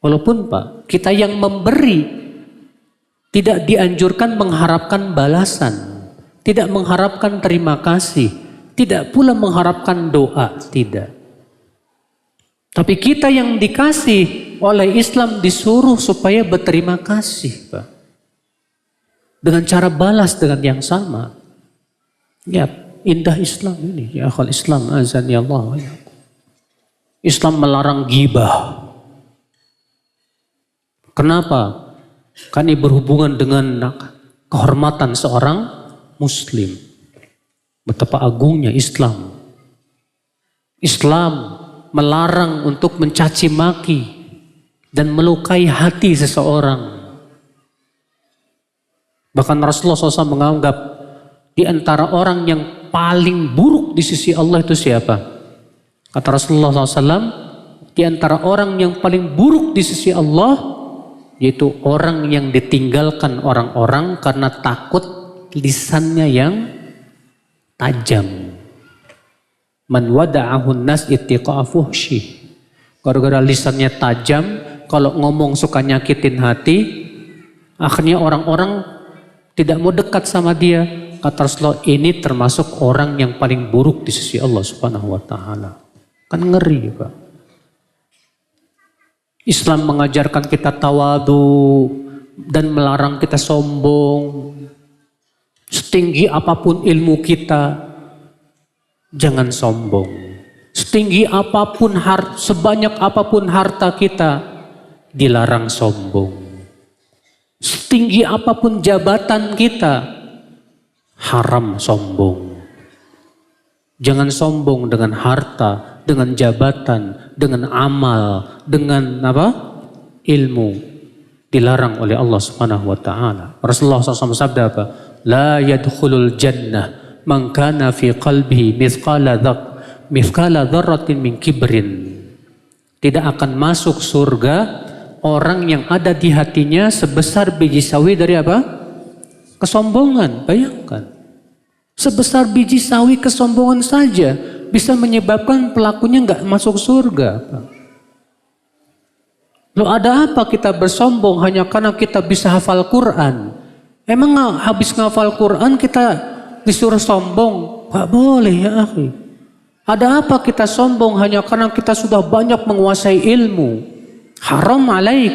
Walaupun Pak, kita yang memberi tidak dianjurkan mengharapkan balasan, tidak mengharapkan terima kasih, tidak pula mengharapkan doa, tidak. Tapi kita yang dikasih oleh Islam disuruh supaya berterima kasih, Pak. Dengan cara balas dengan yang sama. Ya, indah Islam ini. Ya akhal Islam, azan ya Allah. Islam melarang ghibah. Kenapa? Karena berhubungan dengan kehormatan seorang Muslim. Betapa agungnya Islam. Islam melarang untuk mencaci maki dan melukai hati seseorang. Bahkan Rasulullah SAW menganggap di antara orang yang paling buruk di sisi Allah itu siapa? Kata Rasulullah SAW, di antara orang yang paling buruk di sisi Allah, yaitu orang yang ditinggalkan orang-orang karena takut lisannya yang tajam. Man wada'ahun nas ittiqa'a fuhsyih. Gara-gara lisannya tajam, kalau ngomong suka nyakitin hati, akhirnya orang-orang tidak mau dekat sama dia. Kata Rasulullah, ini termasuk orang yang paling buruk di sisi Allah Subhanahu wa taala. Kan ngeri, Pak. Islam mengajarkan kita tawadu dan melarang kita sombong. Setinggi apapun ilmu kita, jangan sombong. Setinggi apapun, sebanyak apapun harta kita, dilarang sombong. Setinggi apapun jabatan kita, haram sombong. Jangan sombong dengan harta, dengan jabatan, dengan amal, dengan apa? Ilmu. Dilarang oleh Allah Subhanahu wa taala. Rasulullah SAW sabda apa? La yadkhulul jannah man kana fi qalbihi mithqala dzarratin min kibrin. Tidak akan masuk surga orang yang ada di hatinya sebesar biji sawi dari apa? Kesombongan. Bayangkan. Sebesar biji sawi kesombongan saja bisa menyebabkan pelakunya nggak masuk surga. Loh, ada apa kita bersombong hanya karena kita bisa hafal Quran? Emang habis ngafal Quran kita disuruh sombong? Gak boleh ya akhi. Ada apa kita sombong hanya karena kita sudah banyak menguasai ilmu? Haram alaik.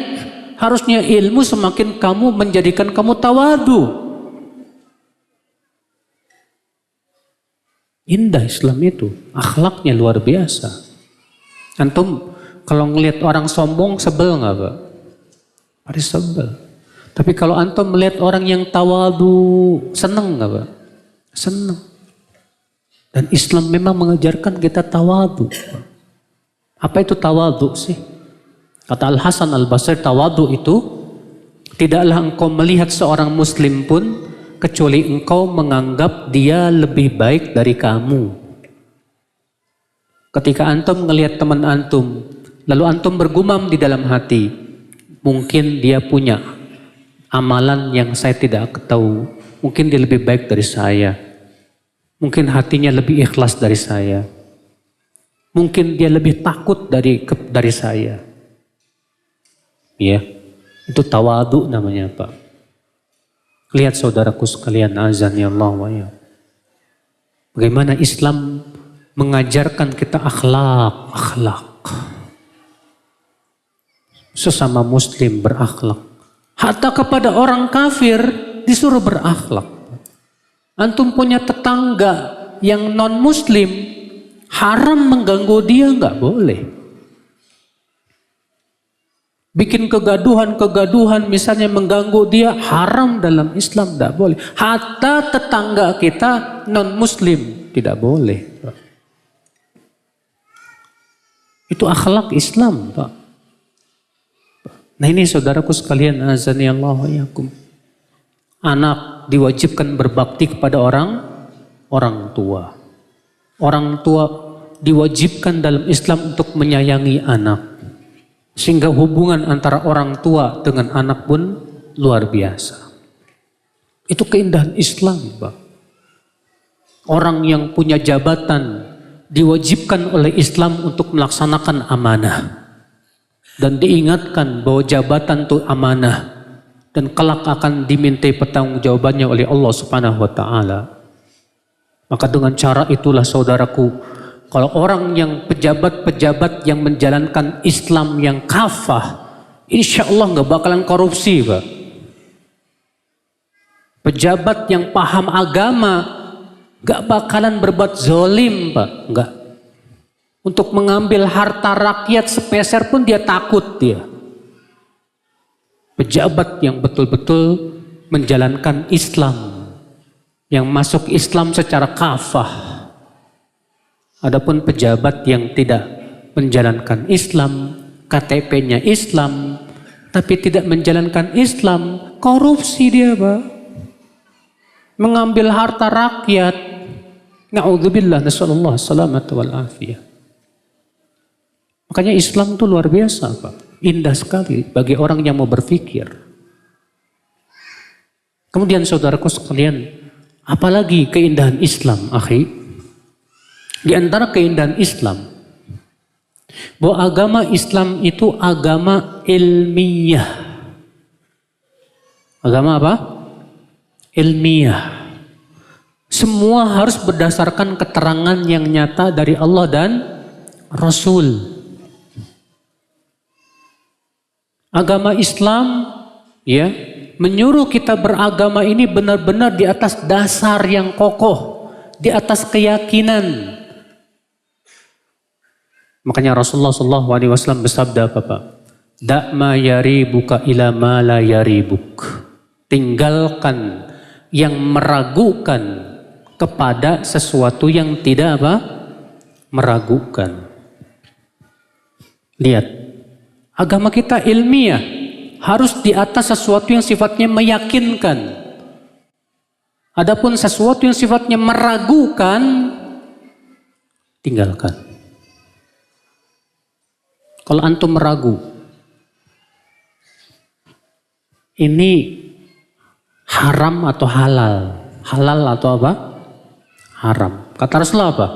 Harusnya ilmu semakin kamu menjadikan kamu tawadu. Indah Islam itu. Akhlaknya luar biasa. Antum Kalau ngelihat orang sombong, sebel nggak Pak? Pasti sebel. Tapi kalau antum melihat orang yang tawadu, seneng nggak Pak? Seneng. Dan Islam memang mengajarkan kita tawadu. Apa itu tawadu sih? Kata Al-Hasan Al-Basri, tawadu itu tidaklah engkau melihat seorang muslim pun kecuali engkau menganggap dia lebih baik dari kamu. Ketika antum melihat teman antum, lalu antum bergumam di dalam hati, mungkin dia punya amalan yang saya tidak tahu, mungkin dia lebih baik dari saya, mungkin hatinya lebih ikhlas dari saya, mungkin dia lebih takut dari saya. Ya, itu tawadu namanya Pak. Lihat saudaraku sekalian, azan ya Allah wa ya. Bagaimana Islam mengajarkan kita akhlak. Sesama muslim berakhlak. Hatta kepada orang kafir disuruh berakhlak. Antum punya tetangga yang non muslim, haram mengganggu dia, nggak boleh. Bikin kegaduhan misalnya mengganggu dia, haram dalam Islam, tidak boleh. Hatta tetangga kita non muslim tidak boleh. Itu akhlak Islam Pak. Nah ini saudaraku sekalian, azani Allah wa iyyakum. Anak diwajibkan berbakti kepada orang tua. Orang tua diwajibkan dalam Islam untuk menyayangi anak. Sehingga hubungan antara orang tua dengan anak pun luar biasa. Itu keindahan Islam Pak. Orang yang punya jabatan diwajibkan oleh Islam untuk melaksanakan amanah. Dan diingatkan bahwa jabatan itu amanah. Dan kelak akan dimintai pertanggungjawabannya oleh Allah Subhanahu wa Ta'ala. Maka dengan cara itulah saudaraku, kalau orang yang pejabat-pejabat yang menjalankan Islam yang kafah, insya Allah nggak bakalan korupsi Pak. Pejabat yang paham agama nggak bakalan berbuat zolim Pak, nggak. Untuk mengambil harta rakyat sepeser pun dia takut dia. Pejabat yang betul-betul menjalankan Islam, yang masuk Islam secara kafah. Adapun pejabat yang tidak menjalankan Islam, KTP-nya Islam, tapi tidak menjalankan Islam, korupsi dia Pak. Mengambil harta rakyat. Na'udzubillah, nasallallahu salamata wal afiyah. Makanya Islam itu luar biasa Pak. Indah sekali bagi orang yang mau berpikir. Kemudian saudaraku sekalian, apalagi keindahan Islam, akhi? Di antara keindahan Islam, bahwa agama Islam itu agama ilmiah. Agama apa? Ilmiah. Semua harus berdasarkan keterangan yang nyata dari Allah dan Rasul. Agama Islam ya menyuruh kita beragama ini benar-benar di atas dasar yang kokoh, di atas keyakinan. Makanya Rasulullah SAW bersabda apa Pak? Da' ma yaribuka ila ma la yaribuk. Tinggalkan yang meragukan kepada sesuatu yang tidak apa? Meragukan. Lihat. Agama kita ilmiah, harus di atas sesuatu yang sifatnya meyakinkan. Adapun sesuatu yang sifatnya meragukan, tinggalkan. Kalau antum meragu, ini haram atau halal? Halal atau apa? Haram. Kata Rasulullah apa?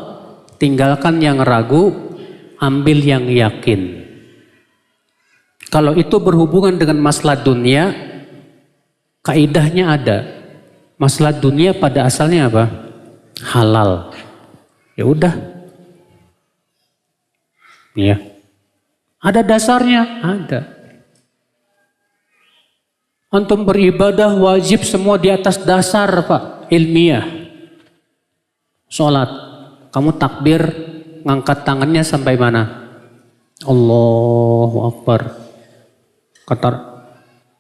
Tinggalkan yang ragu, ambil yang yakin. Kalau itu berhubungan dengan masalah dunia, kaidahnya ada. Masalah dunia pada asalnya apa? Halal. Ya udah. Ya. Ada dasarnya? Ada. Antum beribadah wajib semua di atas dasar Pak, ilmiah. Sholat, kamu takbir, ngangkat tangannya sampai mana? Allahu Akbar.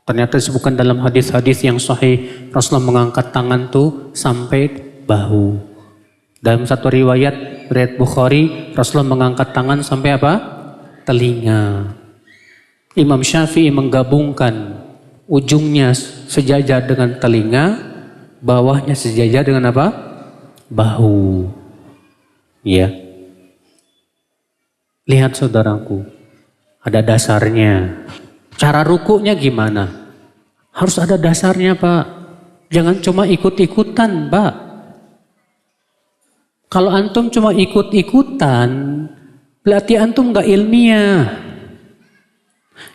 Ternyata disebutkan dalam hadis-hadis yang sahih, Rasulullah mengangkat tangan tuh sampai bahu. Dalam satu riwayat Bukhari, Rasulullah mengangkat tangan sampai apa? Telinga. Imam Syafi'i menggabungkan ujungnya sejajar dengan telinga, bawahnya sejajar dengan apa? Bahu. Ya. Lihat saudaraku, ada dasarnya. Cara rukuknya gimana? Harus ada dasarnya, Pak. Jangan cuma ikut-ikutan, Pak. Kalau antum cuma ikut-ikutan, berarti antum gak ilmiah.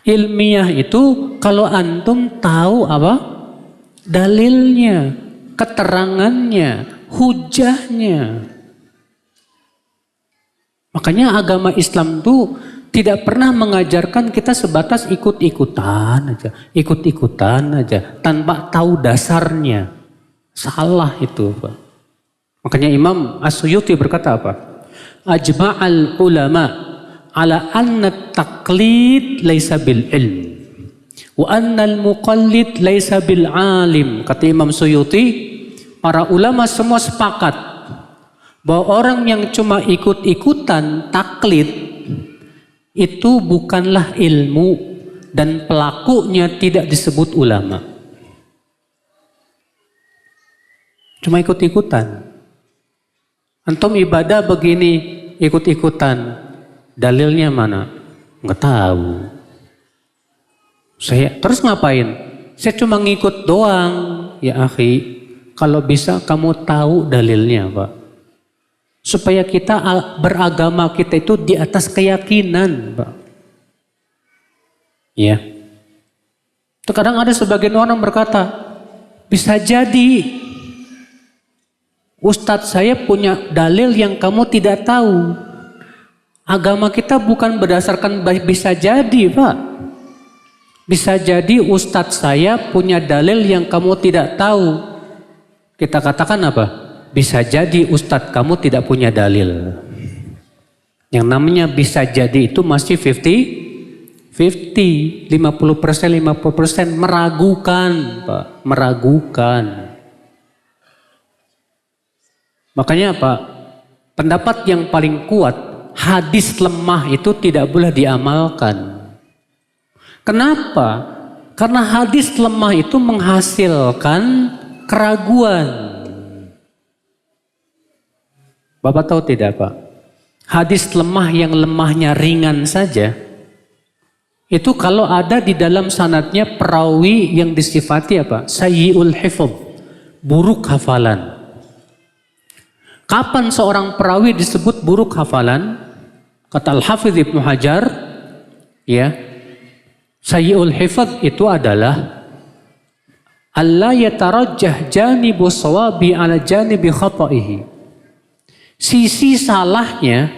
Ilmiah itu kalau antum tahu apa? Dalilnya, keterangannya, hujahnya. Makanya agama Islam itu tidak pernah mengajarkan kita sebatas ikut-ikutan aja, tanpa tahu dasarnya. Salah itu, Pak. Makanya Imam As-Suyuti berkata apa? Ajma'al ulama ala anna taqlid laisa bil ilm wa anna al muqallid laisa bil alim. Kata Imam Suyuti, para ulama semua sepakat bahwa orang yang cuma ikut-ikutan taklid itu bukanlah ilmu dan pelakunya tidak disebut ulama. Cuma ikut-ikutan. Antum ibadah begini, ikut-ikutan. Dalilnya mana? Nggak tahu. Saya terus ngapain? Saya cuma ngikut doang. Ya akhi, kalau bisa kamu tahu dalilnya, Pak. Supaya kita beragama kita itu di atas keyakinan, Pak. Ya. Terkadang ada sebagian orang berkata, bisa jadi Ustadz saya punya dalil yang kamu tidak tahu. Agama kita bukan berdasarkan bisa jadi, Pak. Bisa jadi Ustadz saya punya dalil yang kamu tidak tahu. Kita katakan apa? Bisa jadi Ustadz kamu tidak punya dalil. Yang namanya bisa jadi itu masih 50-50, 50% meragukan, Pak, meragukan. Makanya Pak, pendapat yang paling kuat, hadis lemah itu tidak boleh diamalkan. Kenapa? Karena hadis lemah itu menghasilkan keraguan. Bapak tahu tidak, Pak? Hadis lemah yang lemahnya ringan saja, itu kalau ada di dalam sanadnya perawi yang disifati apa? Sayyi'ul hifdz, buruk hafalan. Kapan seorang perawi disebut buruk hafalan? Kata Al-Hafidz Ibnu Hajar, ya, sayyi'ul hifdz itu adalah alla yatarajjah janibu shawabi ala janibi khata'ihi. Sisi salahnya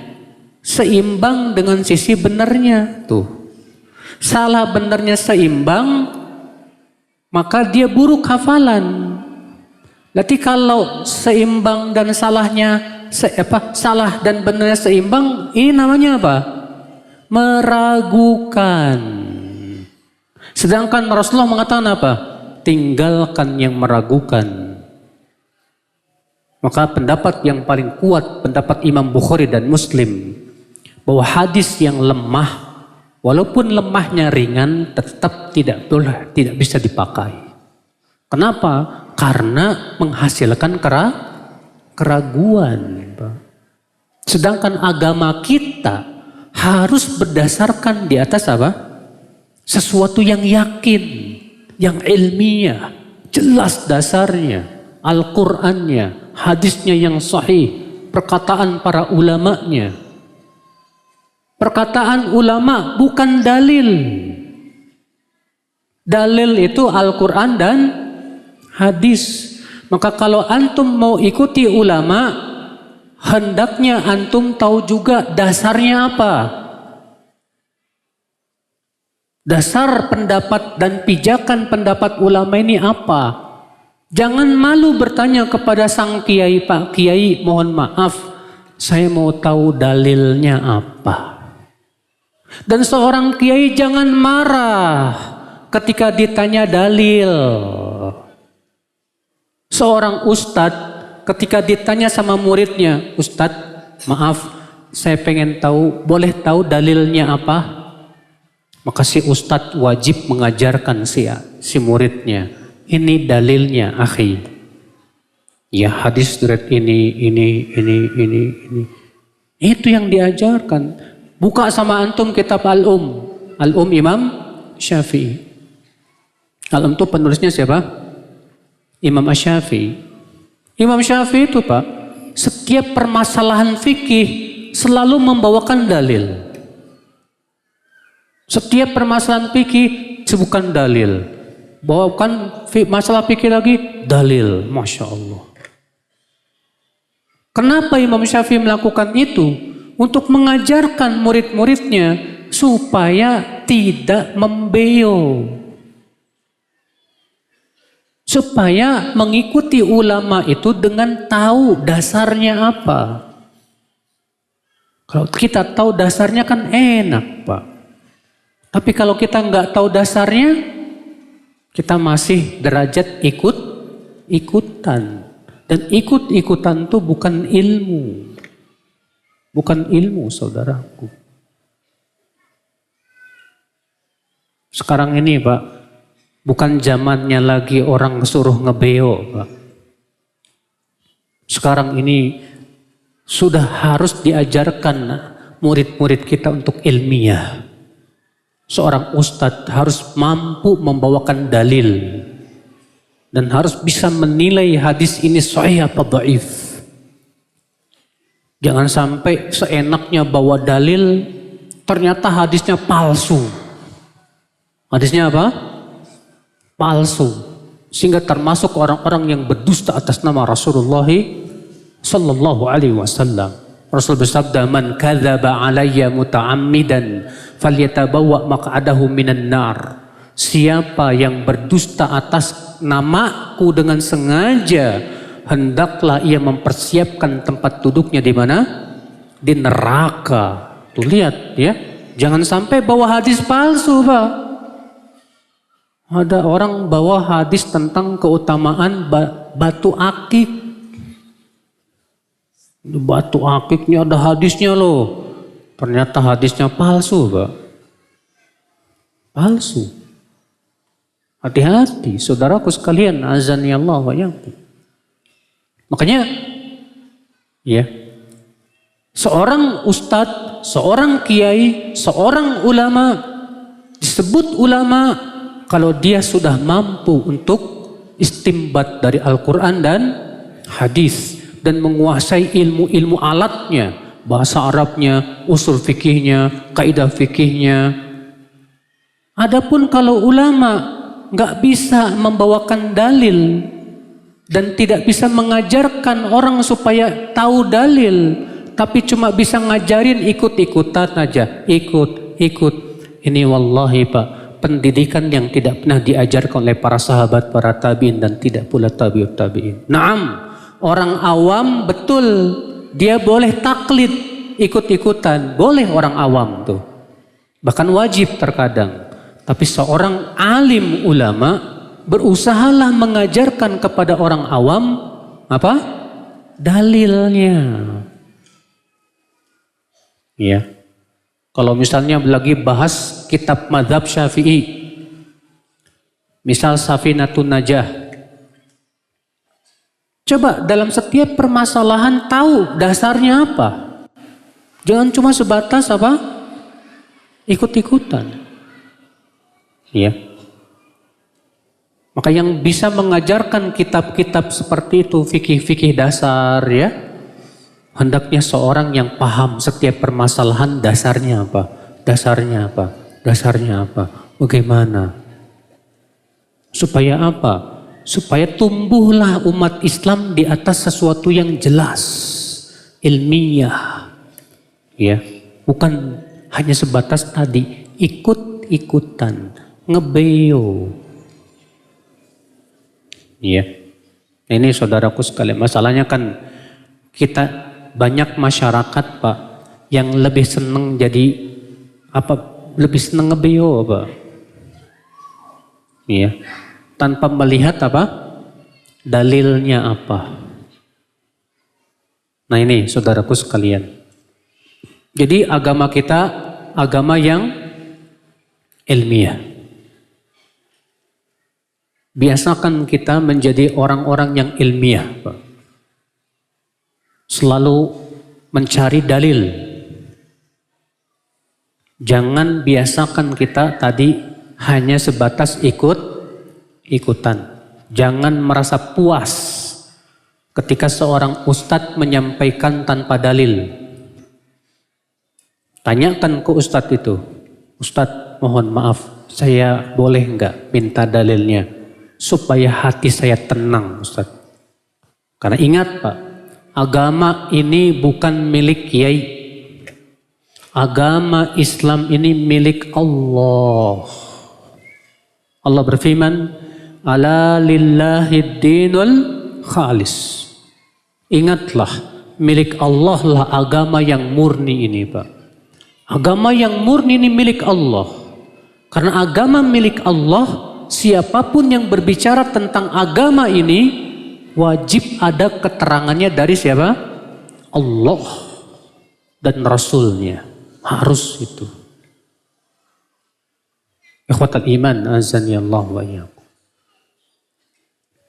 seimbang dengan sisi benarnya. Tuh. Salah benarnya seimbang, maka dia buruk hafalan. Berarti kalau seimbang dan salahnya salah dan benarnya seimbang, ini namanya apa? Meragukan. Sedangkan Rasulullah mengatakan apa? Tinggalkan yang meragukan. Maka pendapat yang paling kuat, pendapat Imam Bukhari dan Muslim, bahwa hadis yang lemah, walaupun lemahnya ringan, tetap tidak bisa dipakai. Kenapa? Karena menghasilkan keraguan. Sedangkan agama kita harus berdasarkan di atas apa? Sesuatu yang yakin, yang ilmiah, jelas dasarnya, Al-Qur'annya, hadisnya yang sahih, perkataan para ulamanya. Perkataan ulama bukan dalil. Dalil itu Al-Quran dan hadis. Maka kalau antum mau ikuti ulama, hendaknya antum tahu juga dasarnya apa. Dasar pendapat dan pijakan pendapat ulama ini apa. Jangan malu bertanya kepada sang kiai, Pak Kiai, mohon maaf, saya mau tahu dalilnya apa. Dan seorang kiai jangan marah ketika ditanya dalil. Seorang ustadz ketika ditanya sama muridnya, "Ustadz, maaf, saya pengen tahu, boleh tahu dalilnya apa?" Maka si ustadz wajib mengajarkan si muridnya, "Ini dalilnya, akhi. Ya hadis riwayat ini. Itu yang diajarkan. Buka sama antum kitab Al-Um. Al-Um Imam Syafi'i. Al-Um itu penulisnya siapa? Imam Syafi'i. Imam Syafi'i itu Pak, setiap permasalahan fikih selalu membawakan dalil. Setiap permasalahan fikih sebutkan dalil. Bawakan masalah fikih lagi, dalil. Masya Allah. Kenapa Imam Syafi'i melakukan itu? Untuk mengajarkan murid-muridnya supaya tidak membeo. Supaya mengikuti ulama itu dengan tahu dasarnya apa. Kalau kita tahu dasarnya kan enak Pak. Tapi kalau kita nggak tahu dasarnya, kita masih derajat ikut-ikutan. Dan ikut-ikutan itu bukan ilmu. Bukan ilmu, saudaraku. Sekarang ini Pak, bukan zamannya lagi orang suruh ngebeo Pak. Sekarang ini sudah harus diajarkan murid-murid kita untuk ilmiah. Seorang ustadz harus mampu membawakan dalil dan harus bisa menilai hadis ini sahih apa dhaif. Jangan sampai seenaknya bawa dalil ternyata hadisnya palsu. Hadisnya apa? Palsu. Sehingga termasuk orang-orang yang berdusta atas nama Rasulullah sallallahu alaihi wasallam. Rasul bersabda, "Man kadzaba alayya muta'ammidan falyatabawa maq'adahu minan nar." Siapa yang berdusta atas namaku dengan sengaja, hendaklah ia mempersiapkan tempat duduknya di mana? Di neraka. Tuh lihat ya, jangan sampai bawa hadis palsu Pak. Ada orang bawa hadis tentang keutamaan batu akik. Batu akiknya ada hadisnya loh. Ternyata hadisnya palsu Pak. Palsu. Hati-hati saudaraku sekalian, azani Allah wa iyyakum. Makanya ya, seorang ustadz, seorang kiai, seorang ulama disebut ulama kalau dia sudah mampu untuk istimbat dari Al-Quran dan hadis dan menguasai ilmu-ilmu alatnya, bahasa Arabnya, usul fikihnya, kaidah fikihnya. Adapun kalau ulama nggak bisa membawakan dalil dan tidak bisa mengajarkan orang supaya tahu dalil, tapi cuma bisa ngajarin ikut-ikutan aja, ikut. Ini wallahi Pak, pendidikan yang tidak pernah diajarkan oleh para sahabat, para tabi'in dan tidak pula tabi'ut tabi'in. Naam. Orang awam betul, dia boleh taklid, ikut-ikutan. Boleh orang awam tuh. Bahkan wajib terkadang. Tapi seorang alim ulama berusahalah mengajarkan kepada orang awam apa? Dalilnya. Ya. Kalau misalnya lagi bahas kitab mazhab Syafi'i. Misal Safinatun Najah. Coba dalam setiap permasalahan tahu dasarnya apa. Jangan cuma sebatas apa? Ikut-ikutan. Ya. Maka yang bisa mengajarkan kitab-kitab seperti itu, fikih-fikih dasar ya. Hendaknya seorang yang paham setiap permasalahan dasarnya apa? Dasarnya apa? Dasarnya apa? Bagaimana? Supaya apa? Supaya tumbuhlah umat Islam di atas sesuatu yang jelas, ilmiah, ya, bukan hanya sebatas tadi ikut-ikutan, ngebeo, ya. Ini saudaraku sekalian, masalahnya kan kita banyak masyarakat Pak yang lebih senang jadi Apa lebih senang ngebeo apa? Iya. Tanpa melihat apa? Dalilnya apa? Nah ini saudaraku sekalian. Jadi agama kita agama yang ilmiah. Biasakan kita menjadi orang-orang yang ilmiah, Pak. Selalu mencari dalil. Jangan biasakan kita tadi hanya sebatas ikutan. Jangan merasa puas ketika seorang ustadz menyampaikan tanpa dalil. Tanyakan ke ustadz itu, Ustadz mohon maaf, saya boleh enggak minta dalilnya? Supaya hati saya tenang, Ustaz. Karena ingat Pak, agama ini bukan milik kiai. Agama Islam ini milik Allah. Allah berfirman, ala lillahid dinul khalis. Ingatlah, milik Allah lah agama yang murni ini Pak. Agama yang murni ini milik Allah. Karena agama milik Allah, siapapun yang berbicara tentang agama ini wajib ada keterangannya dari siapa? Allah dan Rasulnya. Harus itu. Ikhwatal iman azani Allah wa iyyakum.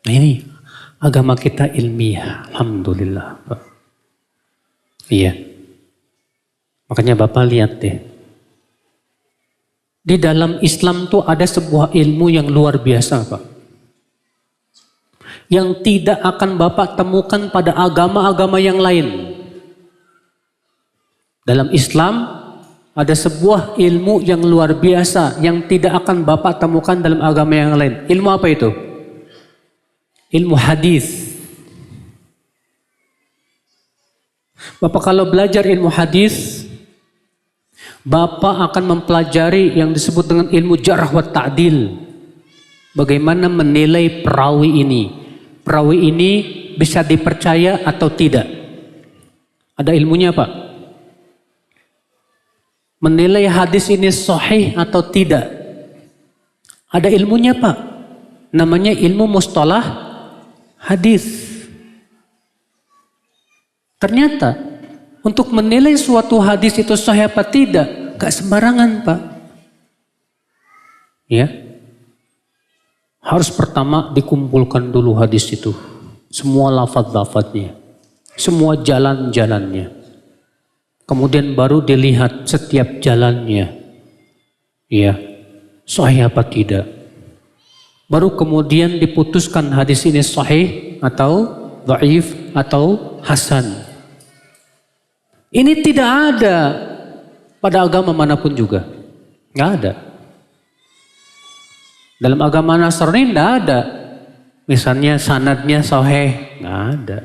Nah ini agama kita ilmiah. Alhamdulillah Pak. Iya. Makanya Bapak lihat deh. Di dalam Islam tuh ada sebuah ilmu yang luar biasa Pak. Yang tidak akan Bapak temukan pada agama-agama yang lain. Dalam Islam ada sebuah ilmu yang luar biasa yang tidak akan Bapak temukan dalam agama yang lain. Ilmu apa itu? Ilmu hadis. Bapak kalau belajar ilmu hadis, Bapak akan mempelajari yang disebut dengan ilmu jarh wa ta'dil. Bagaimana menilai perawi ini. Perawi ini bisa dipercaya atau tidak. Ada ilmunya Pak. Menilai hadis ini sahih atau tidak. Ada ilmunya Pak. Namanya ilmu mustalah hadis. Ternyata untuk menilai suatu hadis itu sahih apa tidak, gak sembarangan Pak. Ya. Harus pertama dikumpulkan dulu hadis itu. Semua lafaz-lafaznya. Semua jalan-jalannya. Kemudian baru dilihat setiap jalannya. Ya. Sahih apa tidak. Baru kemudian diputuskan hadis ini sahih atau dhaif atau hasan. Ini tidak ada pada agama manapun juga. Nggak ada. Dalam agama Nasrani nggak ada. Misalnya sanadnya sahih, nggak ada.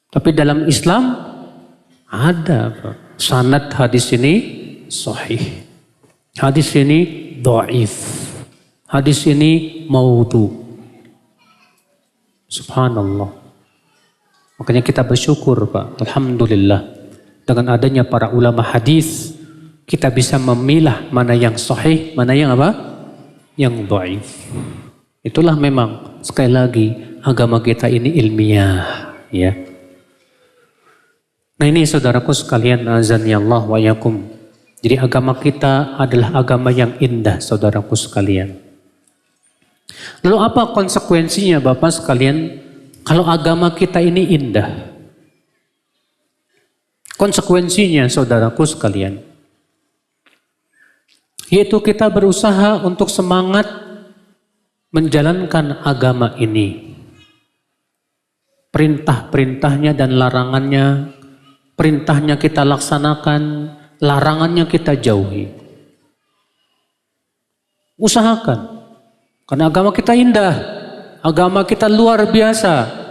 Tapi dalam Islam ada Pak. Sanad hadis ini sahih. Hadis ini dhaif. Hadis ini maudhu. Subhanallah. Makanya kita bersyukur Pak. Alhamdulillah. Dengan adanya para ulama hadis, kita bisa memilah mana yang sahih, mana yang apa? Yang dhaif. Itulah memang sekali lagi agama kita ini ilmiah, ya. Nah ini saudaraku sekalian, azani Allah wa yakum. Jadi agama kita adalah agama yang indah, saudaraku sekalian. Lalu apa konsekuensinya Bapak sekalian kalau agama kita ini indah? Konsekuensinya saudaraku sekalian, yaitu kita berusaha untuk semangat menjalankan agama ini. Perintah-perintahnya dan larangannya, perintahnya kita laksanakan, larangannya kita jauhi. Usahakan, karena agama kita indah, agama kita luar biasa.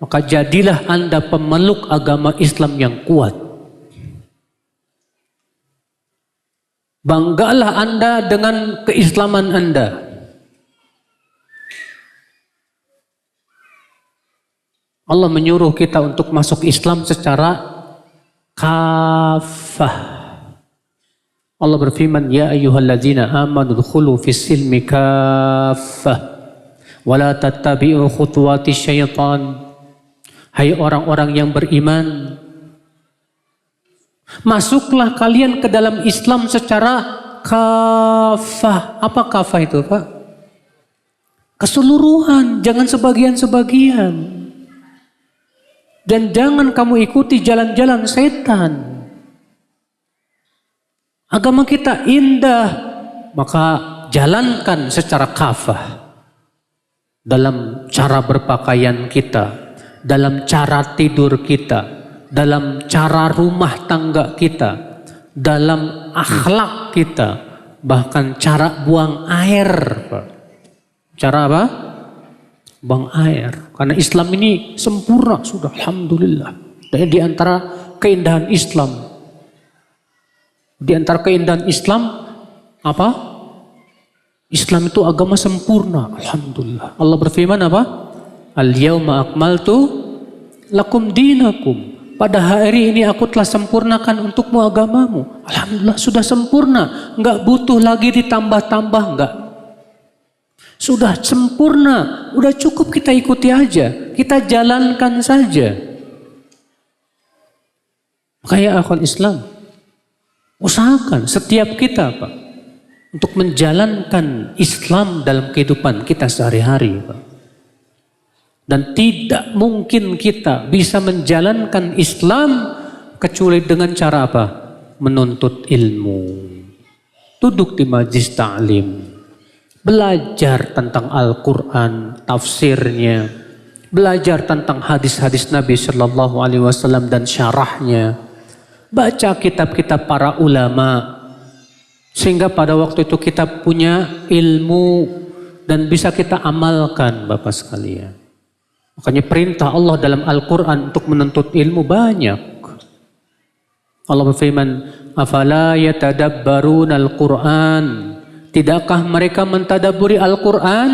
Maka jadilah Anda pemeluk agama Islam yang kuat. Banggalah Anda dengan keislaman Anda. Allah menyuruh kita untuk masuk Islam secara kafah. Allah berfirman, ya ayyuhalladzina amanu dkhulu fis silmi kaffah wa la tattabi'u khutuwati syaitan. Hai orang-orang yang beriman, masuklah kalian ke dalam Islam secara kafah. Apa kafah itu, Pak? Keseluruhan, jangan sebagian-sebagian. Dan jangan kamu ikuti jalan-jalan setan. Agama kita indah, maka jalankan secara kafah. Dalam cara berpakaian kita, dalam cara tidur kita, dalam cara rumah tangga kita, dalam akhlak kita, bahkan cara buang air. Cara apa? Buang air. Karena Islam ini sempurna sudah, alhamdulillah. Dan di antara keindahan Islam, di antara keindahan Islam apa? Islam itu agama sempurna, alhamdulillah. Allah berfirman apa? Al-yawma akmaltu lakum dinakum. Pada hari ini aku telah sempurnakan untukmu agamamu. Alhamdulillah sudah sempurna, enggak butuh lagi ditambah-tambah, enggak. Sudah sempurna, udah cukup kita ikuti aja, kita jalankan saja. Kayak akal Islam, usahakan setiap kita, Pak, untuk menjalankan Islam dalam kehidupan kita sehari-hari, Pak. Dan tidak mungkin kita bisa menjalankan Islam kecuali dengan cara apa? Menuntut ilmu. Duduk di majlis ta'lim. Belajar tentang Al-Quran, tafsirnya. Belajar tentang hadis-hadis Nabi Sallallahu Alaihi Wasallam dan syarahnya. Baca kitab-kitab para ulama. Sehingga pada waktu itu kita punya ilmu dan bisa kita amalkan, Bapak sekalian. Makanya perintah Allah dalam Al-Quran untuk menuntut ilmu banyak. Allah berfirman, afala yatadabbaruna al-Quran. Tidakkah mereka mentadaburi Al-Quran?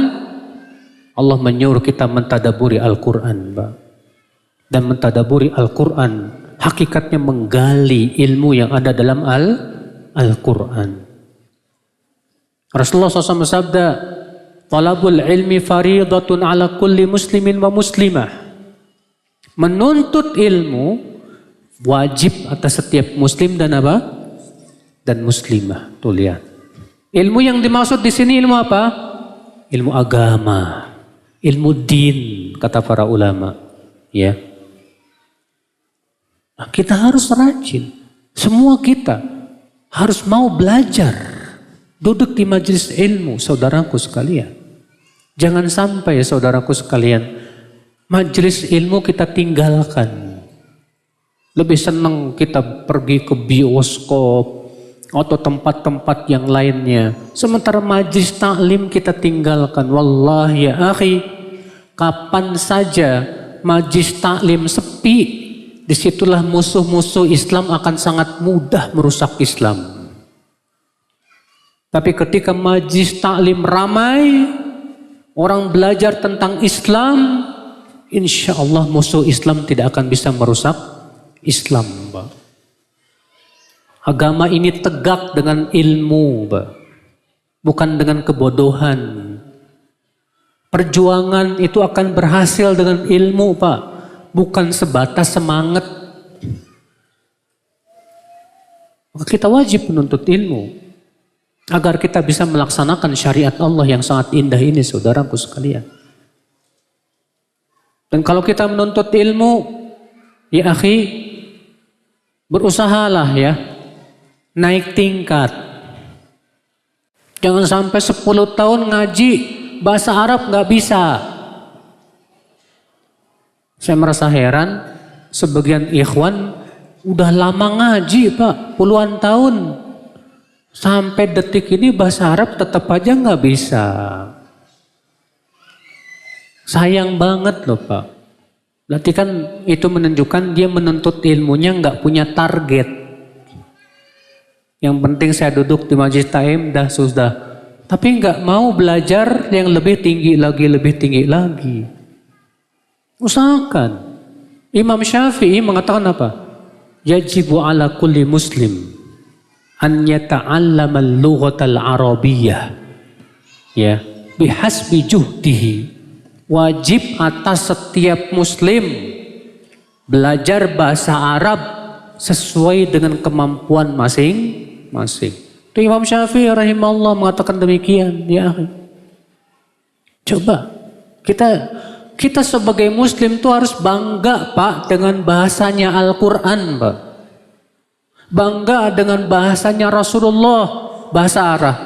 Allah menyuruh kita mentadaburi Al-Quran, Pak. Dan mentadaburi Al-Quran hakikatnya menggali ilmu yang ada dalam Al-Quran. Rasulullah SAW bersabda, talabul ilmi faridatun ala kulli muslimin wa muslimah. Menuntut ilmu wajib atas setiap muslim dan apa? Dan muslimah. Tuh lihat. Ilmu yang dimaksud di sini ilmu apa? Ilmu agama, ilmu din, kata para ulama. Ya. Nah, kita harus rajin. Semua kita harus mau belajar. Duduk di majelis ilmu, saudaraku sekalian. Jangan sampai saudaraku sekalian, majelis ilmu kita tinggalkan. Lebih senang kita pergi ke bioskop atau tempat-tempat yang lainnya. Sementara majelis taklim kita tinggalkan. Wallahi ya akhi, kapan saja majelis taklim sepi, disitulah musuh-musuh Islam akan sangat mudah merusak Islam. Tapi ketika majelis taklim ramai, orang belajar tentang Islam, insya Allah musuh Islam tidak akan bisa merusak Islam, Pak. Agama ini tegak dengan ilmu, Pak. Bukan dengan kebodohan. Perjuangan itu akan berhasil dengan ilmu, Pak. Bukan sebatas semangat. Maka kita wajib menuntut ilmu. Agar kita bisa melaksanakan syariat Allah yang sangat indah ini, saudaraku sekalian. Dan kalau kita menuntut ilmu, ya akhi, berusahalah ya, naik tingkat. Jangan sampai 10 tahun ngaji, bahasa Arab nggak bisa. Saya merasa heran, sebagian ikhwan udah lama ngaji, Pak, puluhan tahun. Sampai detik ini bahasa Arab tetap aja nggak bisa. Sayang banget loh, Pak. Berarti kan itu menunjukkan dia menuntut ilmunya nggak punya target. Yang penting saya duduk di majelis ta'lim dah sudah. Tapi nggak mau belajar yang lebih tinggi lagi, lebih tinggi lagi. Usahakan. Imam Syafi'i mengatakan apa? Yajibu ala kulli muslim an yata'allama al-lughatal arabiyyah, ya, bihasbi juhdihi. Wajib atas setiap muslim belajar bahasa Arab sesuai dengan kemampuan masing-masing. Itu Imam Syafi'i rahimahullah mengatakan demikian, ya. Coba kita sebagai muslim tuh harus bangga, Pak, dengan bahasanya Al-Qur'an, Pak. Bangga dengan bahasanya Rasulullah, bahasa Arab.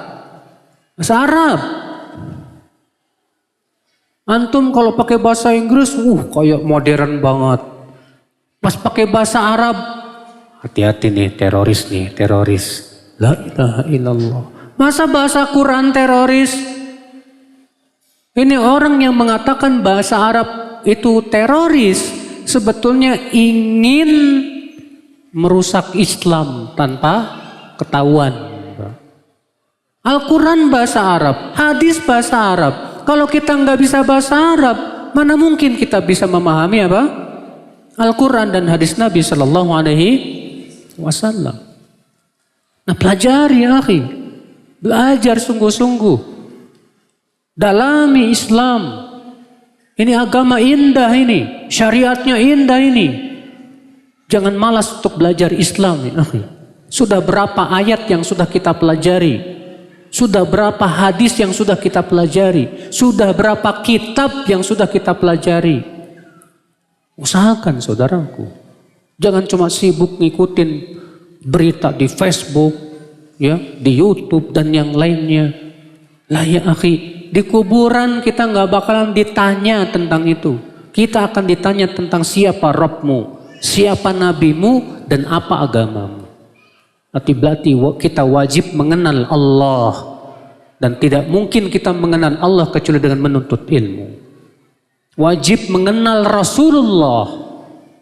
Bahasa Arab. Antum kalau pakai bahasa Inggris, kayak modern banget. Pas pakai bahasa Arab, hati-hati nih, teroris. La ilaha illallah. Masa bahasa Quran teroris? Ini orang yang mengatakan bahasa Arab itu teroris, sebetulnya ingin merusak Islam tanpa ketahuan. Al-Quran bahasa Arab, hadis bahasa Arab. Kalau kita nggak bisa bahasa Arab, mana mungkin kita bisa memahami apa? Al-Quran dan hadis Nabi Sallallahu Alaihi Wasallam. Nah, pelajari, ya akhi. Belajar sungguh-sungguh. Dalami Islam. Ini agama indah ini. Syariatnya indah ini. Jangan malas untuk belajar Islam, ya akhi. Sudah berapa ayat yang sudah kita pelajari? Sudah berapa hadis yang sudah kita pelajari? Sudah berapa kitab yang sudah kita pelajari? Usahakan, saudaraku. Jangan cuma sibuk ngikutin berita di Facebook, ya, di YouTube dan yang lainnya. Lah ya akhi, di kuburan kita nggak bakalan ditanya tentang itu. Kita akan ditanya tentang siapa Rabbmu, siapa nabimu, dan apa agamamu. Berarti kita wajib mengenal Allah. Dan tidak mungkin kita mengenal Allah kecuali dengan menuntut ilmu. Wajib mengenal Rasulullah.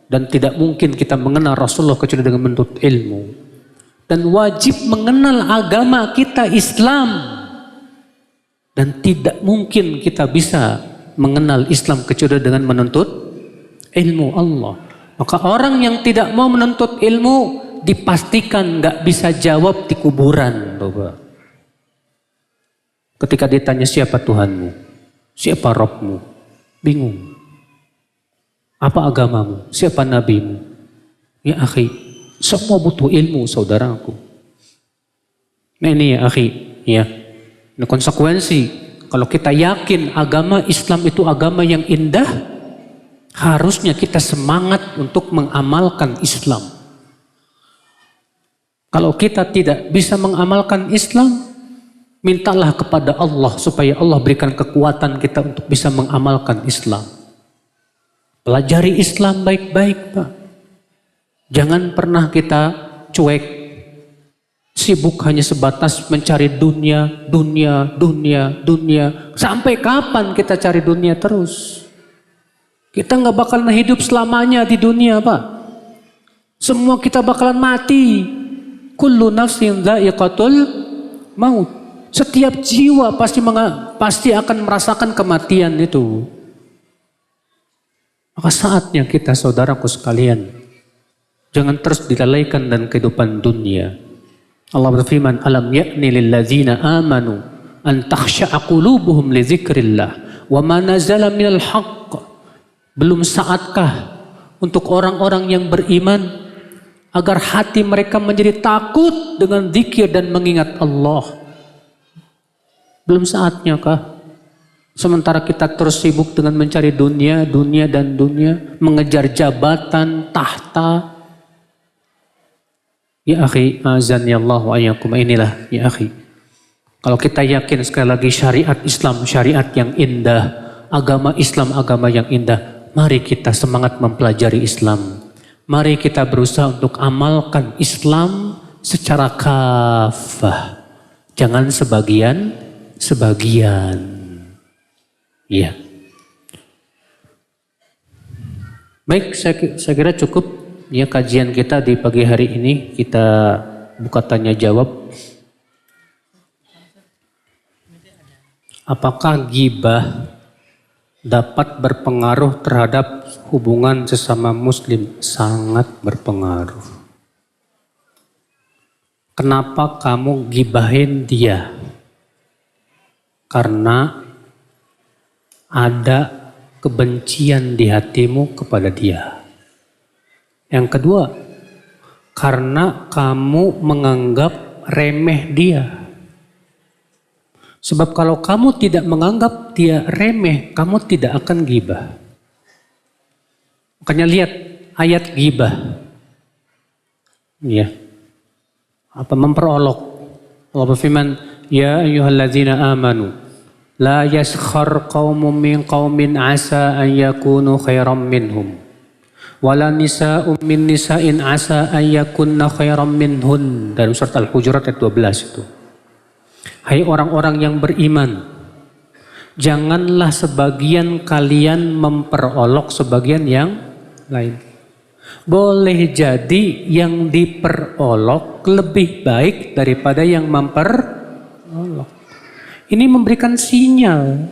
Dan tidak mungkin kita mengenal Rasulullah kecuali dengan menuntut ilmu. Dan wajib mengenal agama kita Islam. Dan tidak mungkin kita bisa mengenal Islam kecuali dengan menuntut ilmu Allah. Maka orang yang tidak mau menuntut ilmu dipastikan nggak bisa jawab di kuburan. Ketika ditanya siapa Tuhanmu, siapa Rabbmu, bingung. Apa agamamu, siapa nabimu? Ya akhi, semua butuh ilmu, saudaraku. Nah ini ya akhi, ya. Nah, konsekuensi kalau kita yakin agama Islam itu agama yang indah, harusnya kita semangat untuk mengamalkan Islam. Kalau kita tidak bisa mengamalkan Islam, mintalah kepada Allah supaya Allah berikan kekuatan kita untuk bisa mengamalkan Islam. Pelajari Islam baik-baik, Pak. Jangan pernah kita cuek, sibuk hanya sebatas mencari dunia. Sampai kapan kita cari dunia terus? Kita nggak bakalan hidup selamanya di dunia, Pak. Semua kita bakalan mati. Kullu nafsin dha'iqatul maut. Setiap jiwa pasti akan merasakan kematian itu. Maka saatnya kita, saudaraku sekalian, jangan terus dilalaikan dan kehidupan dunia. Allah berfirman, "Alam ya'ni lilladzina amanu an takhsha'a qulubuhum li dzikrillah wa ma nazala minal haqq." Belum saatkah untuk orang-orang yang beriman agar hati mereka menjadi takut dengan zikir dan mengingat Allah? Belum saatnya kah? Sementara kita terus sibuk dengan mencari dunia, mengejar jabatan, tahta. Ya akhi, azan ya Allah wa ayyakum, inilah ya akhi. Kalau kita yakin sekali lagi syariat Islam, syariat yang indah, agama Islam, agama yang indah, mari kita semangat mempelajari Islam. Mari kita berusaha untuk amalkan Islam secara kafah. Jangan sebagian. Ya. Baik, saya kira cukup ya kajian kita di pagi hari ini. Kita buka tanya jawab. Apakah ghibah dapat berpengaruh terhadap hubungan sesama muslim? Sangat berpengaruh. Kenapa kamu gibahin dia? Karena ada kebencian di hatimu kepada dia. Yang kedua, karena kamu menganggap remeh dia. Sebab kalau kamu tidak menganggap dia remeh, kamu tidak akan gibah. Makanya lihat ayat gibah. Ya. Apa memperolok. Allah berfirman, ya ayyuhalladzina amanu la yaskhar qaumun min qaumin asa an yakunu khairam minhum wala nisa'un min nisa'in asa an yakunna khairam minhun. Dalam surat Al-Hujurat ayat 12 itu. Hai orang-orang yang beriman, janganlah sebagian kalian memperolok sebagian yang lain. Boleh jadi yang diperolok lebih baik daripada yang memperolok. Ini memberikan sinyal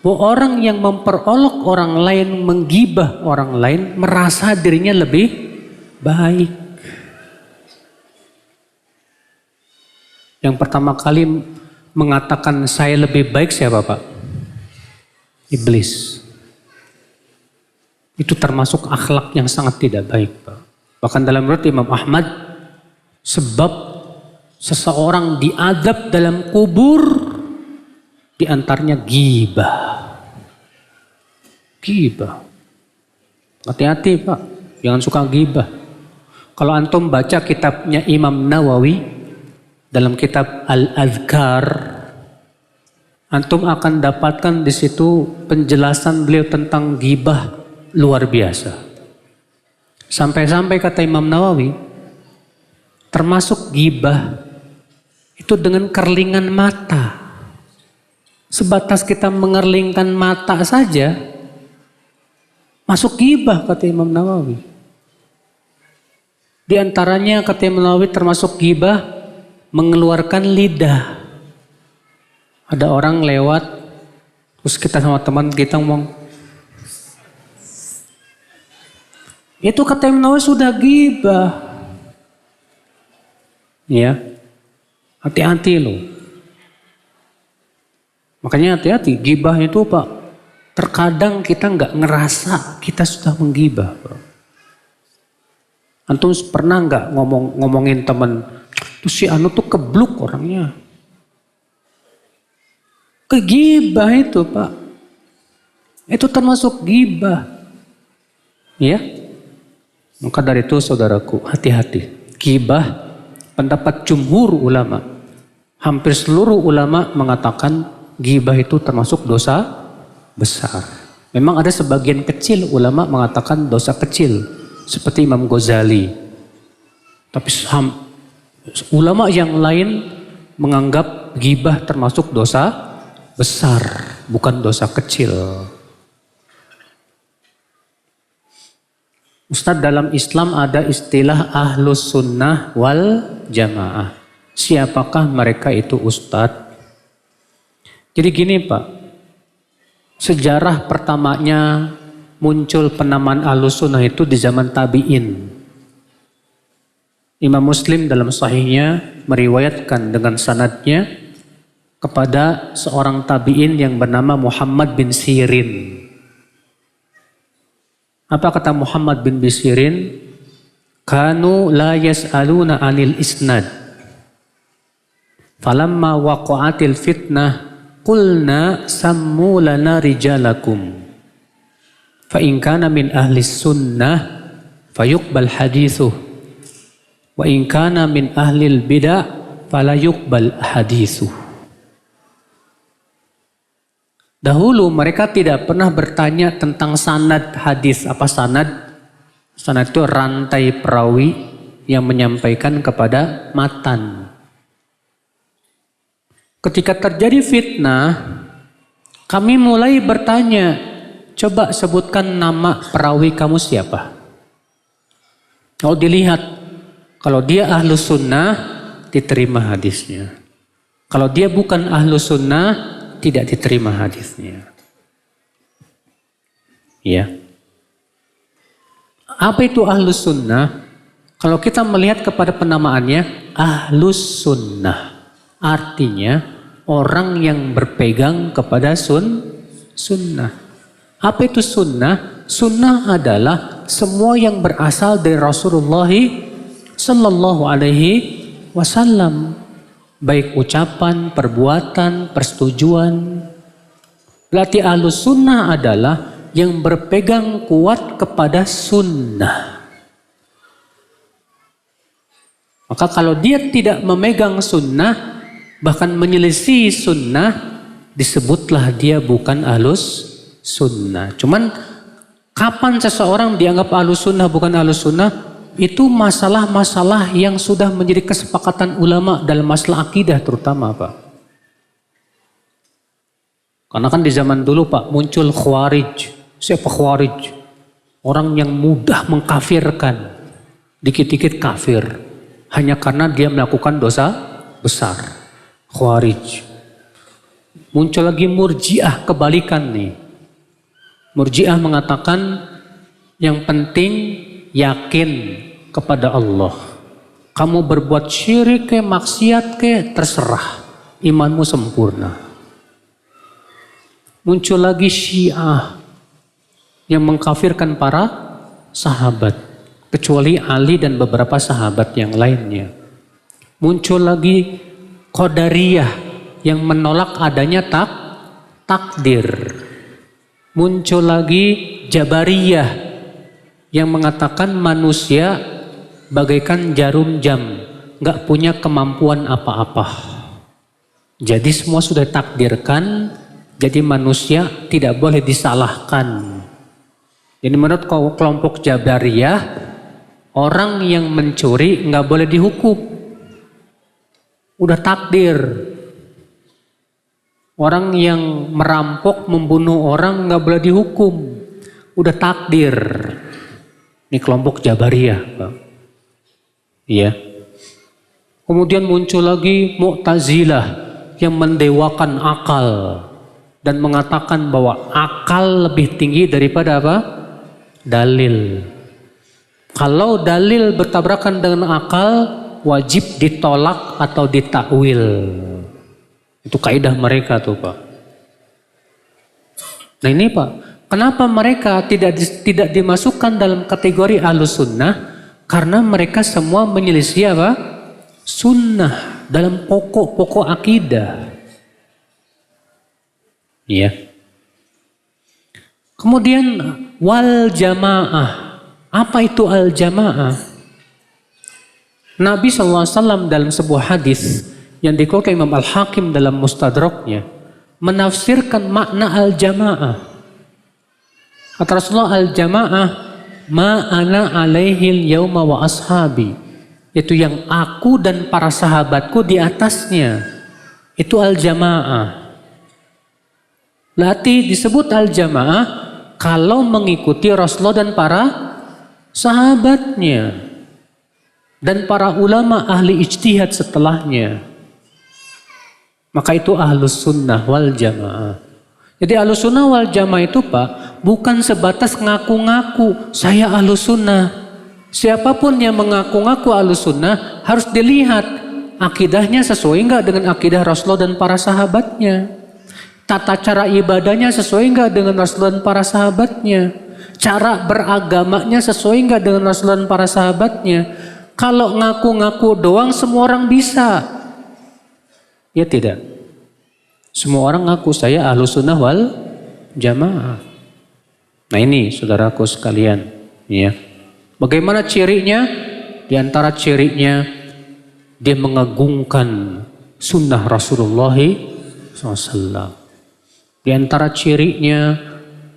bahwa orang yang memperolok orang lain, menggibah orang lain, merasa dirinya lebih baik. Yang pertama kali mengatakan saya lebih baik siapa, Pak? Iblis. Itu termasuk akhlak yang sangat tidak baik, Pak. Bahkan dalam riwayat Imam Ahmad, sebab seseorang diazab dalam kubur, diantaranya gibah. Gibah. Hati-hati, Pak. Jangan suka gibah. Kalau antum baca kitabnya Imam Nawawi, dalam kitab Al-Adhkar, antum akan dapatkan di situ penjelasan beliau tentang gibah luar biasa. Sampai-sampai kata Imam Nawawi, termasuk gibah itu dengan kerlingan mata. Sebatas kita mengerlingkan mata saja, masuk gibah kata Imam Nawawi. Di antaranya kata Imam Nawawi termasuk gibah mengeluarkan lidah. Ada orang lewat, terus kita sama teman kita ngomong, itu kata Imam Nawawi sudah gibah. Ya, hati-hati loh. Makanya hati-hati, gibah itu Pak, terkadang kita nggak ngerasa kita sudah menggibah, Pak. Antum pernah nggak ngomongin teman, tuh si Anu tuh kebluk orangnya. Kegibah itu Pak. Itu termasuk gibah. Ya. Maka dari itu saudaraku, hati-hati. Gibah, pendapat jumhur ulama, hampir seluruh ulama mengatakan gibah itu termasuk dosa besar. Memang ada sebagian kecil ulama mengatakan dosa kecil, seperti Imam Ghazali. Tapi ulama yang lain menganggap gibah termasuk dosa besar, bukan dosa kecil. Ustadz, dalam Islam ada istilah ahlus sunnah wal jamaah. Siapakah mereka itu Ustadz? Jadi gini Pak, sejarah pertamanya muncul penamaan ahlus sunnah itu di zaman tabi'in. Imam Muslim dalam sahihnya meriwayatkan dengan sanadnya kepada seorang tabi'in yang bernama Muhammad bin Sirin. Apa kata Muhammad bin Sirin? Kanu la yas'aluna anil isnad. Falamma waqa'atil fitnah qulna sammu lana rijalakum. Fa in kana min ahli sunnah fayuqbal hadithuh. Wa in kana min ahli bidah fala yuqbal hadithuh. Dahulu mereka tidak pernah bertanya tentang sanad hadis. Apa sanad? Sanad itu rantai perawi yang menyampaikan kepada matan. Ketika terjadi fitnah, kami mulai bertanya, coba sebutkan nama perawi kamu siapa? Kalau dilihat, kalau dia ahlu sunnah, diterima hadisnya. Kalau dia bukan ahlu sunnah, tidak diterima hadisnya. Ya. Apa itu ahlus sunnah? Kalau kita melihat kepada penamaannya, Ahlus Sunnah. Artinya orang yang berpegang kepada sunnah. Apa itu sunnah? Sunnah adalah semua yang berasal dari Rasulullah Sallallahu Alaihi Wasallam. Baik ucapan, perbuatan, persetujuan. Berarti Ahlus Sunnah adalah yang berpegang kuat kepada sunnah. Maka kalau dia tidak memegang sunnah, bahkan menyelisih sunnah, disebutlah dia bukan Ahlus Sunnah. Cuman kapan seseorang dianggap Ahlus Sunnah bukan Ahlus Sunnah, itu masalah-masalah yang sudah menjadi kesepakatan ulama dalam masalah akidah terutama, Pak. Karena kan di zaman dulu, Pak, muncul Khawarij. Siapa Khawarij? Orang yang mudah mengkafirkan, dikit-dikit kafir. Hanya karena dia melakukan dosa besar. Khawarij. Muncul lagi Murji'ah, kebalikan nih. Murji'ah mengatakan yang penting yakin kepada Allah. Kamu berbuat syirik ke, maksiat ke, terserah. Imanmu sempurna. Muncul lagi Syiah yang mengkafirkan para sahabat. Kecuali Ali dan beberapa sahabat yang lainnya. Muncul lagi Qadariyah yang menolak adanya takdir. Muncul lagi Jabariyah yang mengatakan manusia bagaikan jarum jam, gak punya kemampuan apa-apa. Jadi semua sudah takdirkan, jadi manusia tidak boleh disalahkan. Jadi menurut kelompok Jabariyah, orang yang mencuri nggak boleh dihukum, udah takdir. Orang yang merampok, membunuh orang nggak boleh dihukum, udah takdir. Ini kelompok Jabariyah, Pak. Iya. Kemudian muncul lagi Mu'tazilah yang mendewakan akal dan mengatakan bahwa akal lebih tinggi daripada apa? Dalil. Kalau dalil bertabrakan dengan akal, wajib ditolak atau ditakwil. Itu kaidah mereka tuh, Pak. Nah ini, Pak, kenapa mereka tidak dimasukkan dalam kategori Ahlus Sunnah? Karena mereka semua menyelisih apa? Sunnah dalam pokok-pokok akidah. Iya. Kemudian wal jamaah. Apa itu al-jamaah? Nabi SAW dalam sebuah hadis yang dikeluarkan Imam Al-Hakim dalam Mustadraknya menafsirkan makna al-jamaah. Kata Rasulullah, al-jamaah ma ana alaihil yauma wa ashabi. Itu yang aku dan para sahabatku di atasnya. Itu al-jamaah. Berarti disebut al-jamaah kalau mengikuti Rasulullah dan para sahabatnya dan para ulama ahli ijtihad setelahnya. Maka itu Ahlus Sunnah wal Jamaah. Jadi Ahlus Sunnah wal Jamaah itu, Pak, bukan sebatas ngaku-ngaku saya Ahlus Sunnah. Siapapun yang mengaku-ngaku Ahlus Sunnah harus dilihat akidahnya sesuai enggak dengan akidah Rasulullah dan para sahabatnya. Tata cara ibadahnya sesuai enggak dengan Rasulullah dan para sahabatnya. Cara beragamanya sesuai enggak dengan Rasulullah dan para sahabatnya. Kalau ngaku-ngaku doang semua orang bisa. Ya tidak. Semua orang ngaku saya Ahlus Sunnah wal Jamaah. Nah ini saudaraku sekalian. Ya. Bagaimana cirinya? Di antara cirinya dia mengagungkan sunnah Rasulullah SAW. Di antara cirinya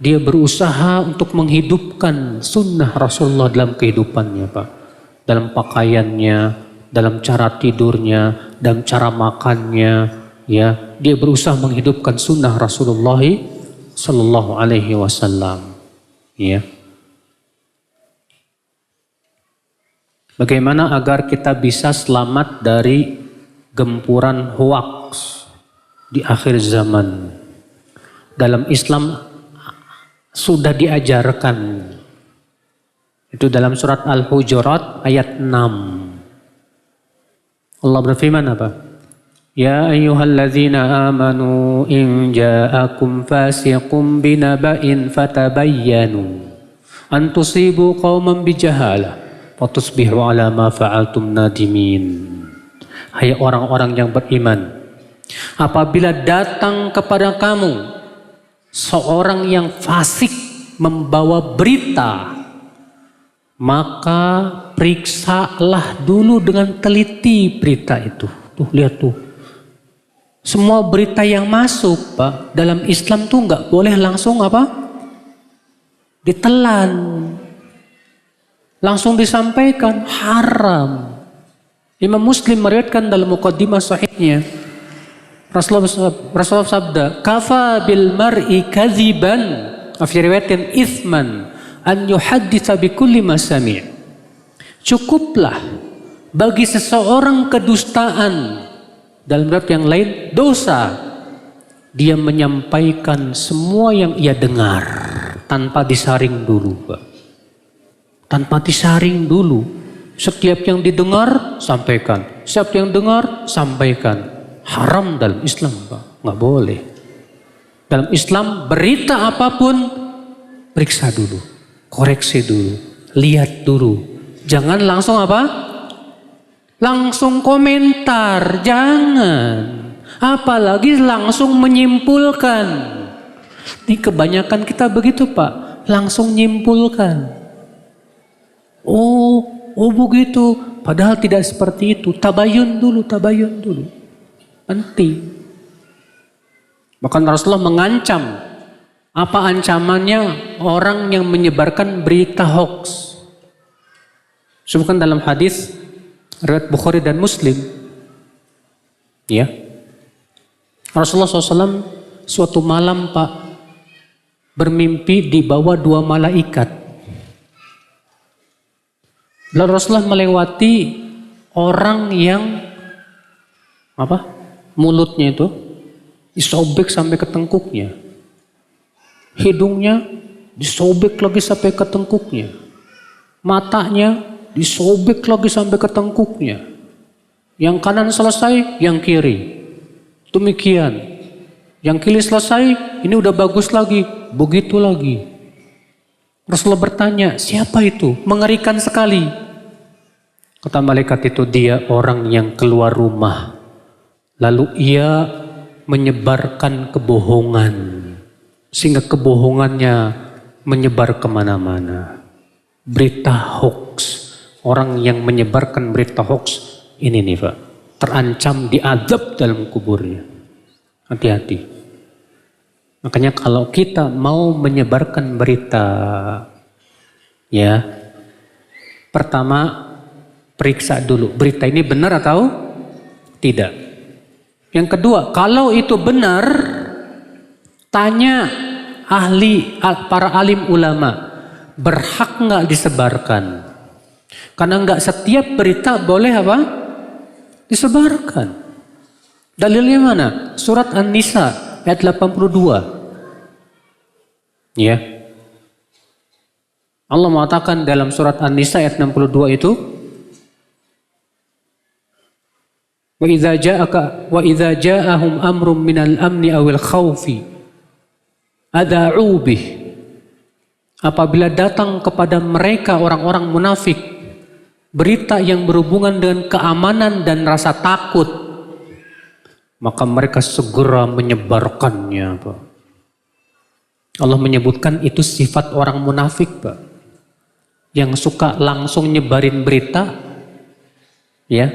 dia berusaha untuk menghidupkan sunnah Rasulullah dalam kehidupannya, Pak. Dalam pakaiannya, dalam cara tidurnya, dalam cara makannya, ya. Dia berusaha menghidupkan sunnah Rasulullah Sallallahu Alaihi Wasallam, ya. Bagaimana agar kita bisa selamat dari gempuran hoaks di akhir zaman? Dalam Islam sudah diajarkan Itu dalam surat Al-Hujurat ayat 6. Allah berfirman apa? Ya ayyuhalladzina amanu in ja'akum fasiqun binaba'in fatabayyanu an tusibu qauman bijahalah fatusbihu ala ma fa'altum nadimin. Hai orang-orang yang beriman, apabila datang kepada kamu seorang yang fasik membawa berita, maka periksalah dulu dengan teliti berita itu. Tuh lihat tuh. Semua berita yang masuk, Pak, dalam Islam tuh nggak boleh langsung apa? Ditelan. Langsung disampaikan, haram. Imam Muslim meriwayatkan dalam muqaddimah sahihnya, Rasulullah sabda, kafa bil mar'i kadziban, fi riwayatin ithman an yuhadditsa bi kulli ma sami'. Cukuplah bagi seseorang kedustaan, dalam riwayat yang lain dosa, dia menyampaikan semua yang ia dengar tanpa disaring dulu, Pak. Tanpa disaring dulu. Setiap yang didengar sampaikan, setiap yang dengar sampaikan. Haram dalam Islam, Pak. Nggak boleh. Dalam Islam berita apapun periksa dulu, koreksi dulu, lihat dulu. Jangan langsung apa? Langsung komentar, jangan. Apalagi langsung menyimpulkan. Ini kebanyakan kita begitu, Pak. Langsung nyimpulkan. Oh begitu. Padahal tidak seperti itu. Tabayun dulu. Penting. Bahkan Rasulullah mengancam. Apa ancamannya? Orang yang menyebarkan berita hoax. Sebutkan dalam hadis riwayat Bukhari dan Muslim. Ya. Rasulullah SAW suatu malam, Pak, bermimpi dibawa 2 malaikat. Lalu Rasulullah melewati orang yang mulutnya itu disobek sampai ke tengkuknya. Hidungnya disobek lagi sampai ke tengkuknya. Matanya disobek lagi sampai ke tengkuknya. Yang kanan selesai, yang kiri. Demikian. Yang kiri selesai, ini udah bagus lagi. Begitu lagi. Rasulullah bertanya, siapa itu? Mengerikan sekali. Kata malaikat itu, dia orang yang keluar rumah. Lalu ia menyebarkan kebohongan. Sehingga kebohongannya menyebar kemana-mana. Berita hoax. Orang yang menyebarkan berita hoax. Ini nih, Pak. Terancam diazab dalam kuburnya. Hati-hati. Makanya kalau kita mau menyebarkan berita, ya, pertama periksa dulu berita ini benar atau tidak. Yang kedua, kalau itu benar, tanya ahli, para alim ulama, berhak nggak disebarkan? Karena nggak setiap berita boleh apa? Disebarkan. Dalilnya mana? Surat An-Nisa ayat 82. Ya. Allah mengatakan dalam surat An-Nisa ayat 62 itu, wa idza ja'ahum amrun minal amni awil khawfi adha'u bih. Apabila datang kepada mereka orang-orang munafik berita yang berhubungan dengan keamanan dan rasa takut, maka mereka segera menyebarkannya, Pak. Allah menyebutkan itu sifat orang munafik, Pak. Yang suka langsung nyebarin berita, ya.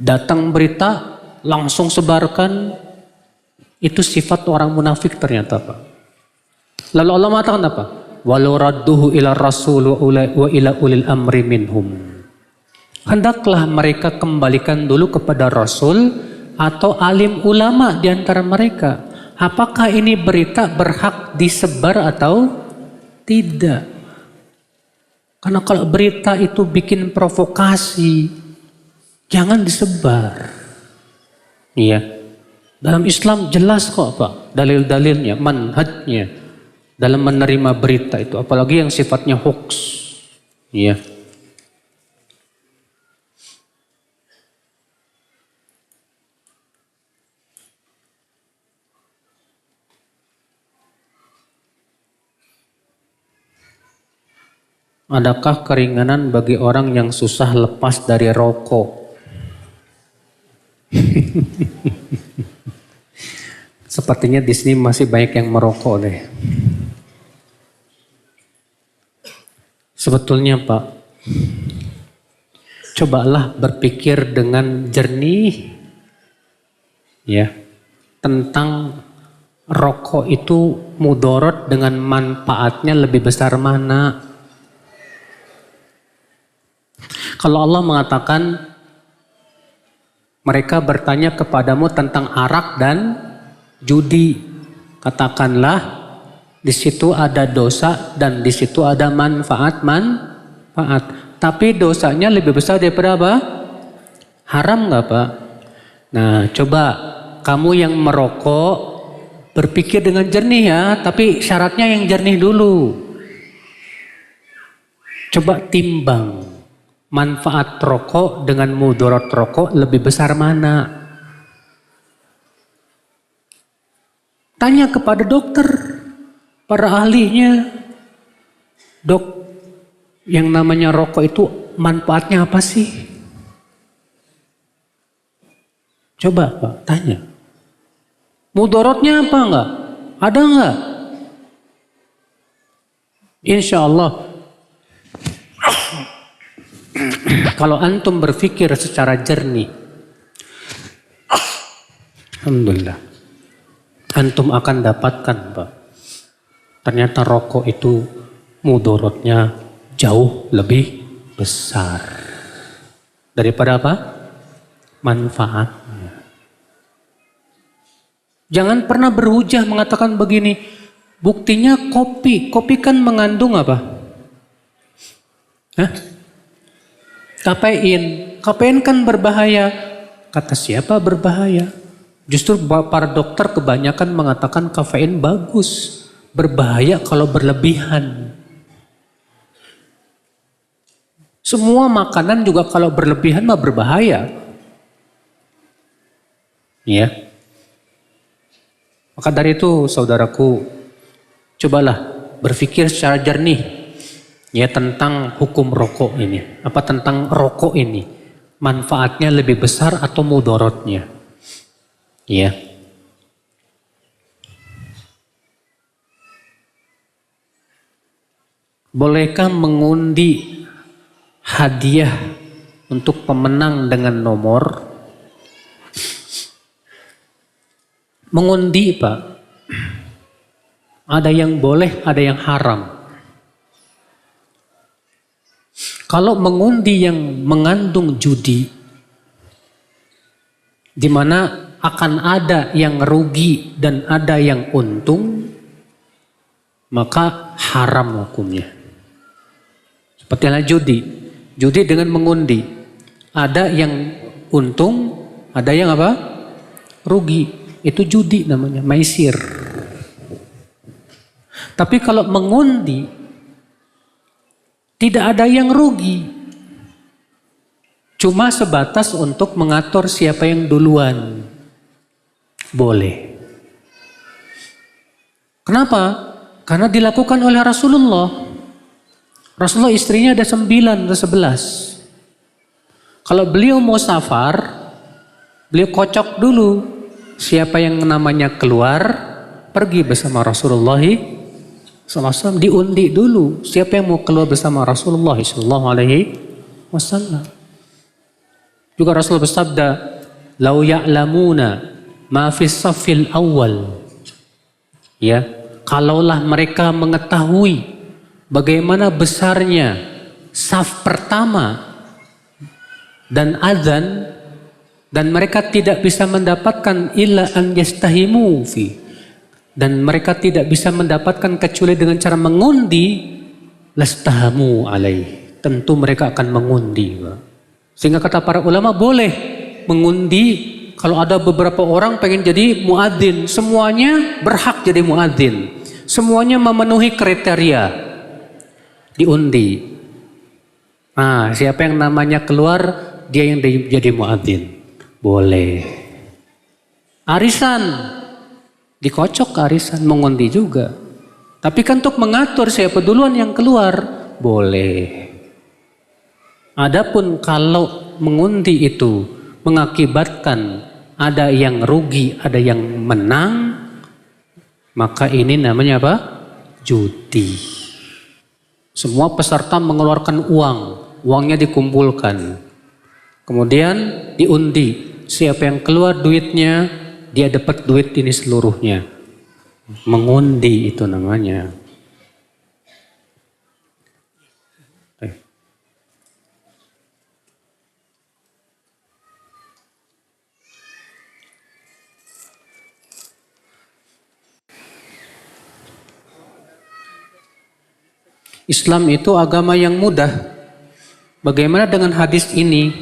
Datang berita, langsung sebarkan, itu sifat orang munafik ternyata, Pak. Lalu Allah mengatakan apa? Walau radduhu ila rasul wa ila ulil amri minhum. Hendaklah mereka kembalikan dulu kepada Rasul atau alim ulama di antara mereka. Apakah ini berita berhak disebar atau tidak? Karena kalau berita itu bikin provokasi, jangan disebar. Iya. Dalam Islam jelas kok, Pak, dalil-dalilnya, manhajnya. dalam menerima berita itu, apalagi yang sifatnya hoax. Ya. Adakah keringanan bagi orang yang susah lepas dari rokok? Sepertinya di sini masih banyak yang merokok deh. Sebetulnya Pak, cobalah berpikir dengan jernih ya tentang rokok itu mudorot dengan manfaatnya lebih besar mana. Kalau Allah mengatakan mereka bertanya kepadamu tentang arak dan judi, katakanlah di situ ada dosa dan di situ ada manfaat. Tapi dosanya lebih besar daripada apa? Haram nggak Pak? Nah coba kamu yang merokok berpikir dengan jernih ya, tapi syaratnya yang jernih dulu. Coba timbang. Manfaat rokok dengan mudarat rokok lebih besar mana? Tanya kepada dokter, para ahlinya. Dok, yang namanya rokok itu manfaatnya apa sih? Coba Pak, tanya. Mudaratnya apa enggak? Ada enggak? Insya Allah. Kalau antum berpikir secara jernih, alhamdulillah, antum akan dapatkan Pak, ternyata rokok itu mudorotnya jauh lebih besar daripada apa? Manfaatnya. Jangan pernah berhujah mengatakan begini, buktinya kopi kan mengandung apa? Hah? Kafein kan berbahaya. Kata siapa berbahaya? Justru para dokter kebanyakan mengatakan kafein bagus. Berbahaya kalau berlebihan. Semua makanan juga kalau berlebihan mah berbahaya. Ya. Maka dari itu saudaraku, cobalah berpikir secara jernih. Ya tentang hukum rokok ini. Apa tentang rokok ini? Manfaatnya lebih besar atau mudorotnya? Ya. Bolehkah mengundi hadiah untuk pemenang dengan nomor? Mengundi Pak. Ada yang boleh, ada yang haram. Kalau mengundi yang mengandung judi, di mana akan ada yang rugi dan ada yang untung, maka haram hukumnya. Sepertilah judi dengan mengundi, ada yang untung, ada yang apa? Rugi. Itu judi namanya, maisir. Tapi kalau mengundi tidak ada yang rugi. Cuma sebatas untuk mengatur siapa yang duluan. Boleh. Kenapa? Karena dilakukan oleh Rasulullah. Rasulullah istrinya ada 9 atau 11. Kalau beliau mau safar, beliau kocok dulu. Siapa yang namanya keluar, pergi bersama Rasulullah SAW, diundi dulu siapa yang mau keluar bersama Rasulullah SAW. Juga Rasulullah bersabda, "Lau ya'lamuna ma fis saffil awal." Ya, kalaulah mereka mengetahui bagaimana besarnya saf pertama dan azan, dan mereka tidak bisa mendapatkan illa an yastahimu fi, dan mereka tidak bisa mendapatkan kecuali dengan cara mengundi, lastahamu alaih, tentu mereka akan mengundi. Sehingga kata para ulama boleh mengundi kalau ada beberapa orang pengen jadi muadzin, semuanya berhak jadi muadzin. Semuanya memenuhi kriteria. Diundi. Nah, siapa yang namanya keluar, dia yang jadi muadzin. Boleh. Arisan. Dikocok arisan, mengundi juga. Tapi kan untuk mengatur siapa duluan yang keluar, boleh. Adapun kalau mengundi itu mengakibatkan ada yang rugi, ada yang menang, maka ini namanya apa? Judi. Semua peserta mengeluarkan uang, uangnya dikumpulkan. Kemudian diundi, siapa yang keluar duitnya, dia dapat duit ini seluruhnya. Mengundi itu namanya. Islam itu agama yang mudah. Bagaimana dengan hadis ini?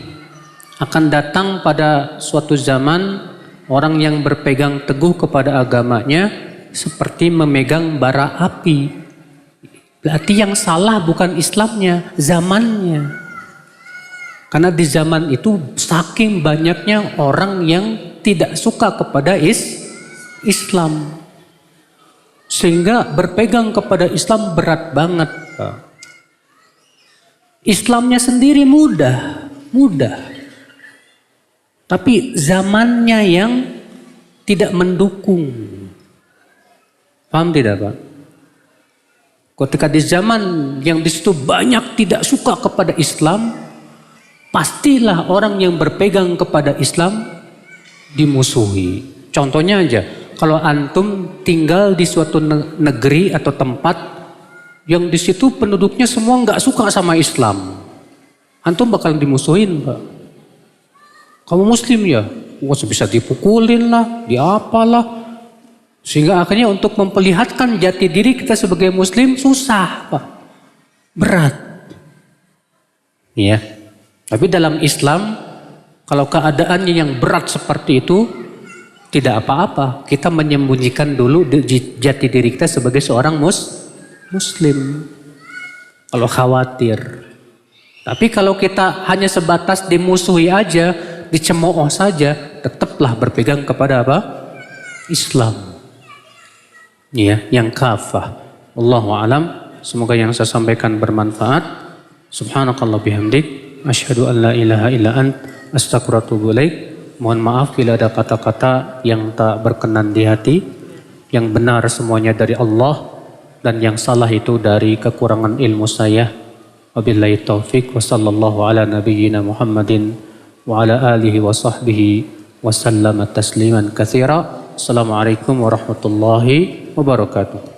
Akan datang pada suatu zaman orang yang berpegang teguh kepada agamanya seperti memegang bara api. Berarti yang salah bukan Islamnya, zamannya. Karena di zaman itu saking banyaknya orang yang tidak suka kepada Islam. Sehingga berpegang kepada Islam berat banget. Islamnya sendiri mudah. Tapi zamannya yang tidak mendukung. Paham tidak, Pak? Ketika di zaman yang di situ banyak tidak suka kepada Islam, pastilah orang yang berpegang kepada Islam dimusuhi. Contohnya aja, kalau antum tinggal di suatu negeri atau tempat yang di situ penduduknya semua nggak suka sama Islam, antum bakal dimusuhin, Pak. Kamu Muslim ya, bisa dipukulin lah, diapalah. Sehingga akhirnya untuk memperlihatkan jati diri kita sebagai Muslim susah, Pak. Berat. Ya. Tapi dalam Islam, kalau keadaannya yang berat seperti itu, tidak apa-apa. Kita menyembunyikan dulu jati diri kita sebagai seorang Muslim. Kalau khawatir. Tapi kalau kita hanya sebatas dimusuhi aja, dicemooh saja, tetaplah berpegang kepada apa? Islam. Ya, yang kafah. Wallahu a'lam. Semoga yang saya sampaikan bermanfaat. Subhanakallah bihamdik. Asyhadu an la ilaha illa ant. Astaghfiruka wa atubu ilaik. Mohon maaf bila ada kata-kata yang tak berkenan di hati. Yang benar semuanya dari Allah. Dan yang salah itu dari kekurangan ilmu saya. Wabillahi taufiq wa sallallahu ala nabiyyina Muhammadin wa ala alihi wa sahbihi wa sallama tasliman katsira. Assalamualaikum warahmatullahi wabarakatuh.